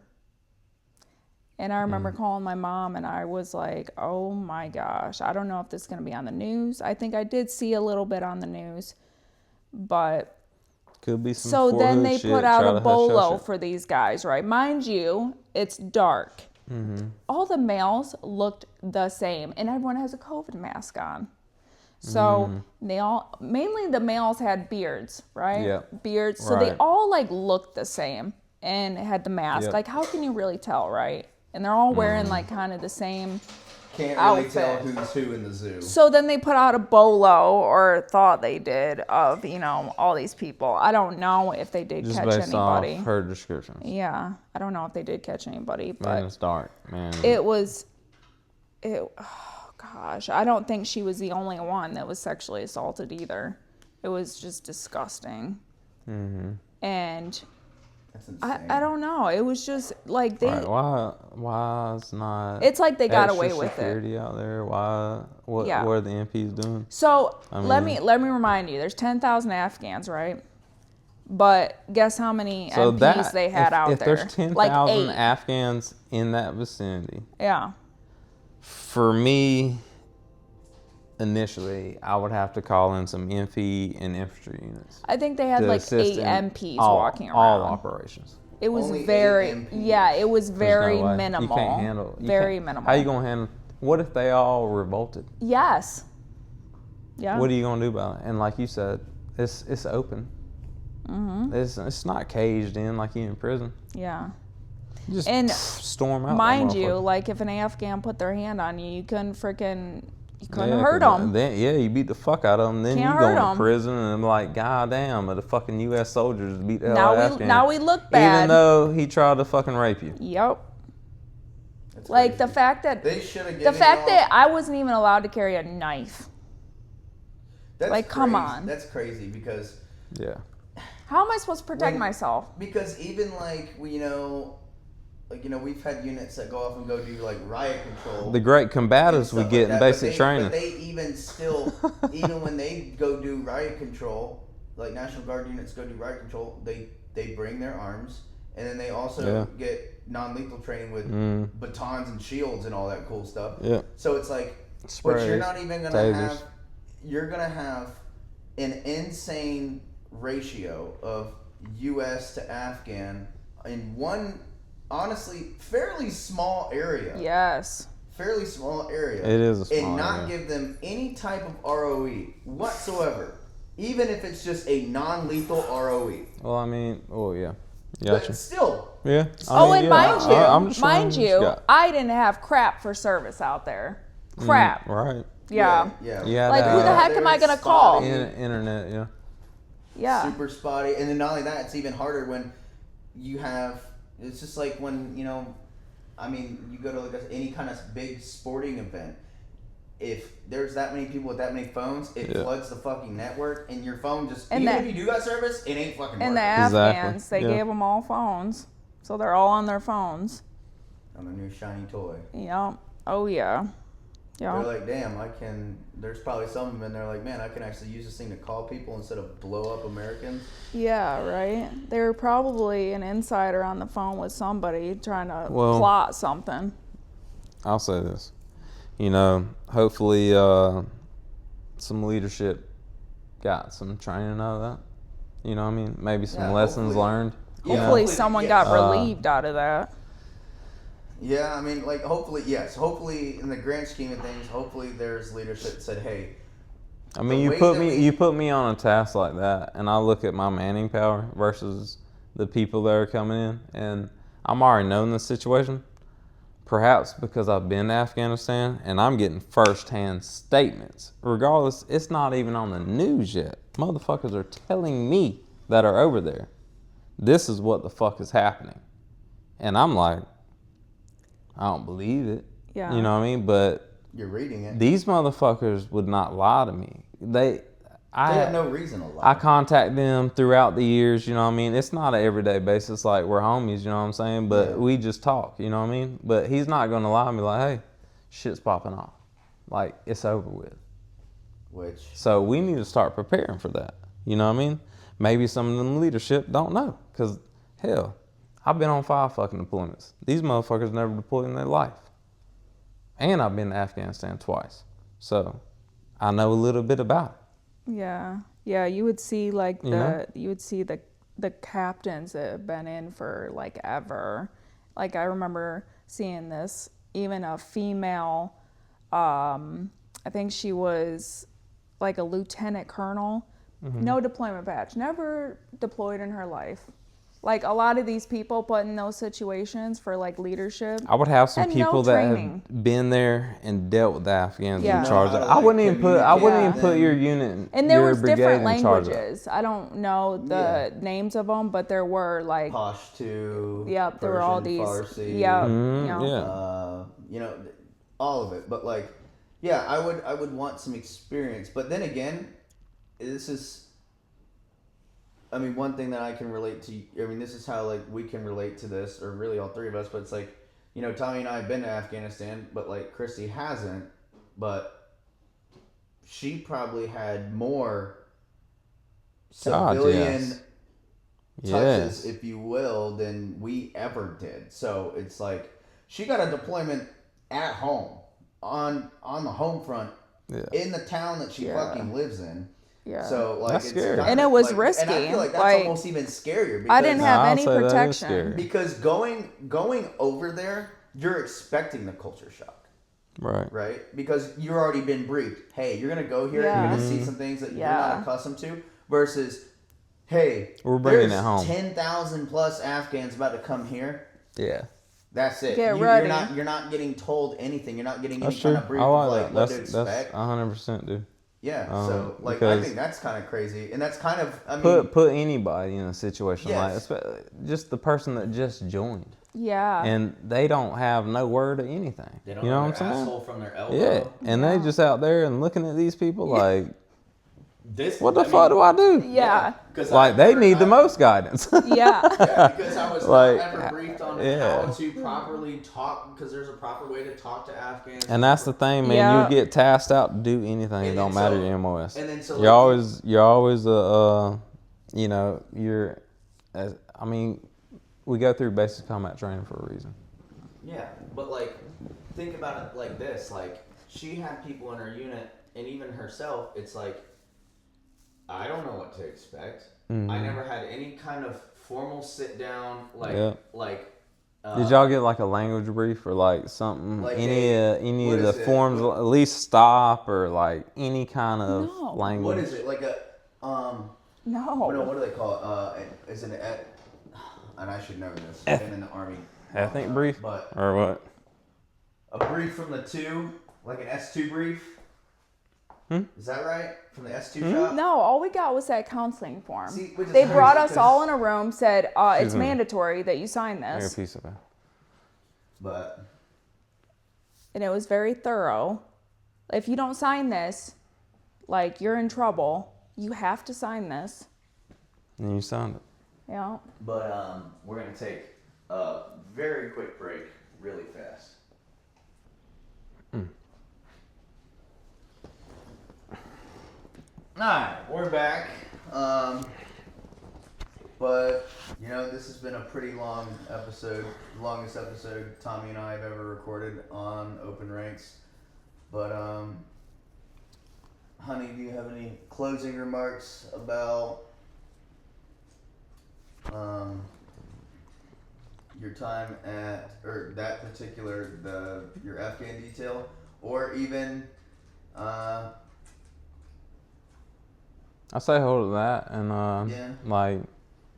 And I remember calling my mom, and I was like, oh my gosh, I don't know if this is going to be on the news. I think I did see a little bit on the news, but could be some. So then they put out a bolo for for these guys, right? Mind you, it's dark. All the males looked the same, and everyone has a COVID mask on. So they all, mainly the males had beards, right? Yeah. Beards. So they all like looked the same and had the mask. Like, how can you really tell, right? And they're all wearing like kind of the same Can't outfit. really tell who's who in the zoo. So then they put out a bolo, or thought they did, of, you know, all these people. I don't know if they did just catch based anybody. off her descriptions. Yeah, I don't know if they did catch anybody, but Man, it's dark, man. Oh gosh, I don't think she was the only one that was sexually assaulted either. It was just disgusting. And That's insane. I don't know. It was just like they. Right. Why is not? It's like they got extra away with it. security out there. Why? What Yeah. are the MPs doing? So I let mean- me remind you. There's 10,000 Afghans, right? But guess how many So MPs they had out if there? there's 10,000 like 8. Afghans in that vicinity, Yeah. for me, initially, I would have to call in some MFE and infantry units. I think they had to like assist 8 in MPs all, walking around. all operations. It was Only 8 very, MPs. yeah, it was very There's no way. minimal. You can't handle. Very minimal. How you gonna handle? What if they all revolted? Yes. Yeah. What are you gonna do about it? And like you said, it's open. It's not caged in like you in prison. Yeah. Just And storm out. Mind that you, motherfucker. like if an Afghan put their hand on you, you couldn't Yeah, hurt 'cause them. Then, you beat the fuck out of them. Then Can't you go hurt into 'em. prison, and I'm like, God damn, the fucking U.S. soldiers beat the hell out of Afghan. Now we look bad. Even though he tried to fucking rape you. Yep. That's Like crazy. the fact that They should have the fact that I wasn't even allowed to carry a knife. That's like, come crazy. on. That's crazy because Yeah. How am I supposed to protect When- myself? because even like we've had units that go off and go do like riot control. The great and combatives we stuff get like in that, basic but training. But they even still, even when they go do riot control, like National Guard units go do riot control, they bring their arms, and then they also get non-lethal training with batons and shields and all that cool stuff. Yeah. So it's like, but Sprays, you're not even gonna tasers. you're gonna have an insane ratio of U.S. to Afghan in one, honestly, fairly small area. Yes. Fairly small area. It is a small and not area. give them any type of ROE whatsoever, even if it's just a non-lethal ROE. Well, I mean, yeah. But Gotcha. still, Yeah. Oh, and mind you, I'm just trying to just I didn't have crap for service out there. Crap. Right. Yeah. Yeah, Like, who the that- heck am I gonna call? Internet, yeah. Yeah. Super spotty, and then not only that, it's even harder when you have. It's just like when you go to like any kind of big sporting event. If there's that many people with that many phones, it floods the fucking network, and your phone just And even that- if you do got service, it ain't fucking And the working. Exactly. Afghans, they Yeah. gave them all phones. So they're all on their phones. On the new shiny toy. Yep. Oh, yeah. They're Yeah. like, damn, there's probably some of them in there like, man, I can actually use this thing to call people instead of blow up Americans. Yeah, right? They were probably an insider on the phone with somebody trying to Well- plot something. I'll say this. Hopefully some leadership got some training out of that. You know what I mean? Maybe some Yeah, lessons hopefully. learned. Yeah, Hopefully someone yes. got relieved out of that. Yeah, I mean, like, hopefully, yes. Hopefully, in the grand scheme of things, hopefully there's leadership that said, hey, I mean, The you way put that me we- you put me on a task like that, and I look at my manning power versus the people that are coming in, and I'm already knowing the situation. perhaps because I've been to Afghanistan and I'm getting first-hand statements. Regardless, it's not even on the news yet. Motherfuckers are telling me that are over there, this is what the fuck is happening. And I'm like, I don't believe it. Yeah. You know what I mean? But you're reading it. These motherfuckers would not lie to me. They have no reason to lie. I contact them throughout the years, you know what I mean? It's not an everyday basis like we're homies, you know what I'm saying? But we just talk, you know what I mean? But he's not going to lie to me like, hey, shit's popping off. Like, it's over with. So we need to start preparing for that, you know what I mean? Maybe some of them leadership don't know. Because, hell, I've been on 5 fucking deployments. These motherfuckers never deployed in their life. And I've been to Afghanistan twice. So I know a little bit about it. Yeah. Yeah, you would see like the captains that have been in for like ever. Like I remember seeing this, even a female, I think she was like a lieutenant colonel, no deployment badge, never deployed in her life. Like a lot of these people put in those situations for like leadership. I would have some people that have been there and dealt with the Afghans in charge. I wouldn't even put your unit and there was different languages. I don't know the names of them, but there were like Pashto. Yep, there were all these. Farsi, yep, you know, all of it. But like, yeah, I would want some experience. But then again, this is. I mean, one thing that I can relate to, I mean, this is how, like, we can relate to this, or really all three of us, but it's like, you know, Tommy and I have been to Afghanistan, but, like, Kristy hasn't, but she probably had more civilian touches, if you will, than we ever did. So it's like, she got a deployment at home, on the home front, in the town that she fucking lives in. Yeah. So like that's scary. And it was risky. And I feel like that's almost even scarier. Because I didn't have any protection. Because going over there, you're expecting the culture shock. Right. Right? Because you've already been briefed. Hey, you're gonna go here, you're gonna see some things that you're not accustomed to. Versus, hey, we're bringing it home. 10,000 plus Afghans about to come here. Yeah. That's it. Get ready. You're not getting told anything. You're not getting any kind of brief of like what to expect. That's 100%, dude. Yeah, so like I think that's kind of crazy, and that's kind of I mean put anybody in a situation like just the person that just joined. Yeah, and they don't have no word of anything. They don't you know what I'm saying? Asshole from their elbow. Yeah, and they just out there and looking at these people like, what the fuck do I do? Yeah, like they need the most guidance. Yeah, because I was not ever briefed on how to properly talk, because there's a proper way to talk to Afghans. And that's the thing, man. You get tasked out to do anything. It don't matter your MOS. And then you're always you know, I mean, we go through basic combat training for a reason. Yeah, but like, think about it like this: like, she had people in her unit, and even herself. It's like, I don't know what to expect. Mm-hmm. I never had any kind of formal sit down, did y'all get like a language brief or like something? Like any of the forms, at least stop or like any kind of language? What is it? Like a No. What do they call it? Is it and I should know this. I've been in the Army. Ethnic brief? Or what? A brief from the 2, like an S2 brief. Is that right? From the S2 shop? No, all we got was that counseling form. See, they brought us all in a room, said it's mandatory that you sign this. A piece of it. And it was very thorough. If you don't sign this, like you're in trouble. You have to sign this. And you signed it. Yeah. But we're gonna take a very quick break, really fast. Alright, we're back. But, you know, this has been a pretty long episode. Longest episode Tommy and I have ever recorded on Open Ranks. But, honey, do you have any closing remarks about your time at, or that particular, your Afghan detail? Or even, I say hold to that, and like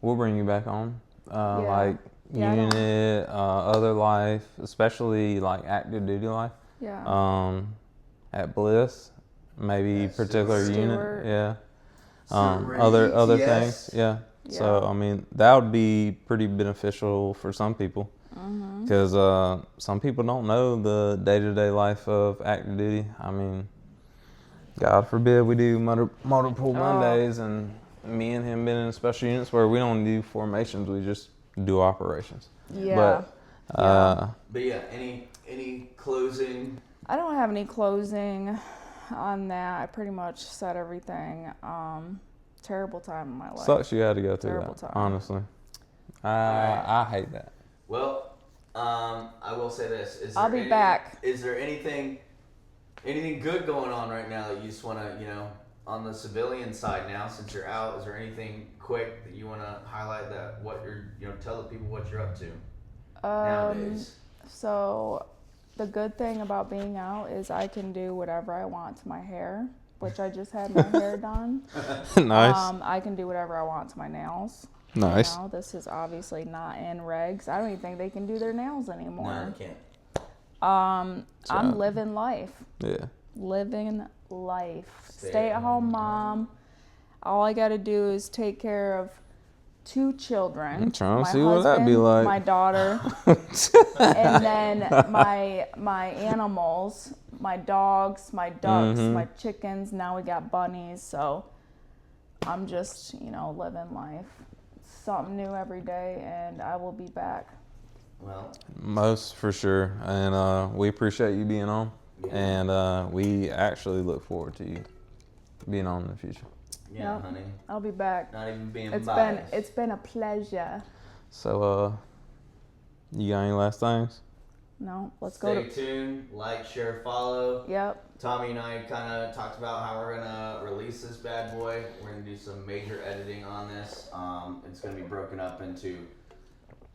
we'll bring you back on. Like unit, other life, especially like active duty life. Yeah. At Bliss, maybe particular unit. Stewart. Yeah. Stewart, Other yes. things. Yeah. So I mean that would be pretty beneficial for some people. Because some people don't know the day-to-day life of active duty. I mean, God forbid we do motor pool Mondays, and me and him been in special units where we don't do formations, we just do operations. Yeah. But yeah, any closing? I don't have any closing on that. I pretty much said everything. Terrible time in my life. Sucks you had to go through Terrible that, time. honestly. Right. I hate that. Well, I will say this. I'll be back. Is there anything good going on right now that you just want to, on the civilian side now, since you're out, is there anything quick that you want to highlight that what you're, tell the people what you're up to nowadays? So the good thing about being out is I can do whatever I want to my hair, which I just had my hair done. Nice. I can do whatever I want to my nails. Nice. This is obviously not in regs. I don't even think they can do their nails anymore. No, they can't. I'm living life. Yeah. Living life. Stay at home mom. All I got to do is take care of 2 children. I'm trying to my see husband, what that'd be like. My daughter. And then my animals, my dogs, my ducks, my chickens. Now we got bunnies. So I'm just, living life. Something new every day, and I will be back. Well, most for sure, and we appreciate you being on, and we actually look forward to you being on in the future. Yeah, Yep. honey. I'll be back. Not even being It's biased. been a pleasure. So, you got any last things? No, let's Stay go to. tuned, like, share, follow. Yep. Tommy and I kind of talked about how we're gonna release this bad boy. We're gonna do some major editing on this. It's gonna be broken up into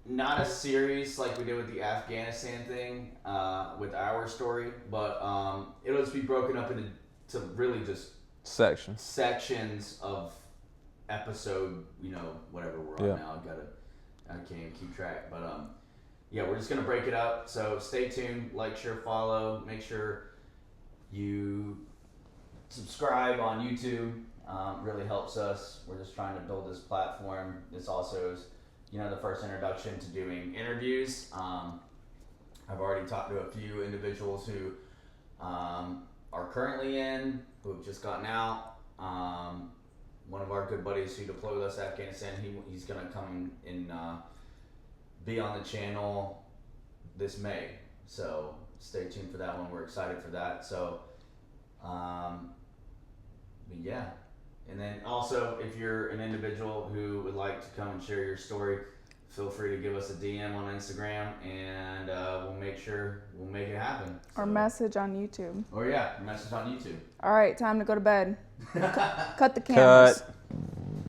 not a series like we did with the Afghanistan thing with our story, but it'll just be broken up into really just sections of episode. Whatever we're on now. I can't even keep track, but yeah, we're just gonna break it up. So stay tuned, like, share, follow. Make sure you subscribe on YouTube. Really helps us. We're just trying to build this platform. This also is, the first introduction to doing interviews. I've already talked to a few individuals who are currently in, who have just gotten out. One of our good buddies who deployed with us to Afghanistan, he's going to come and be on the channel this May. So stay tuned for that one. We're excited for that. So, but yeah. And then also, if you're an individual who would like to come and share your story, feel free to give us a DM on Instagram, and we'll make it happen. Or message on YouTube. Or message on YouTube. All right, time to go to bed. Cut the cameras. Cut.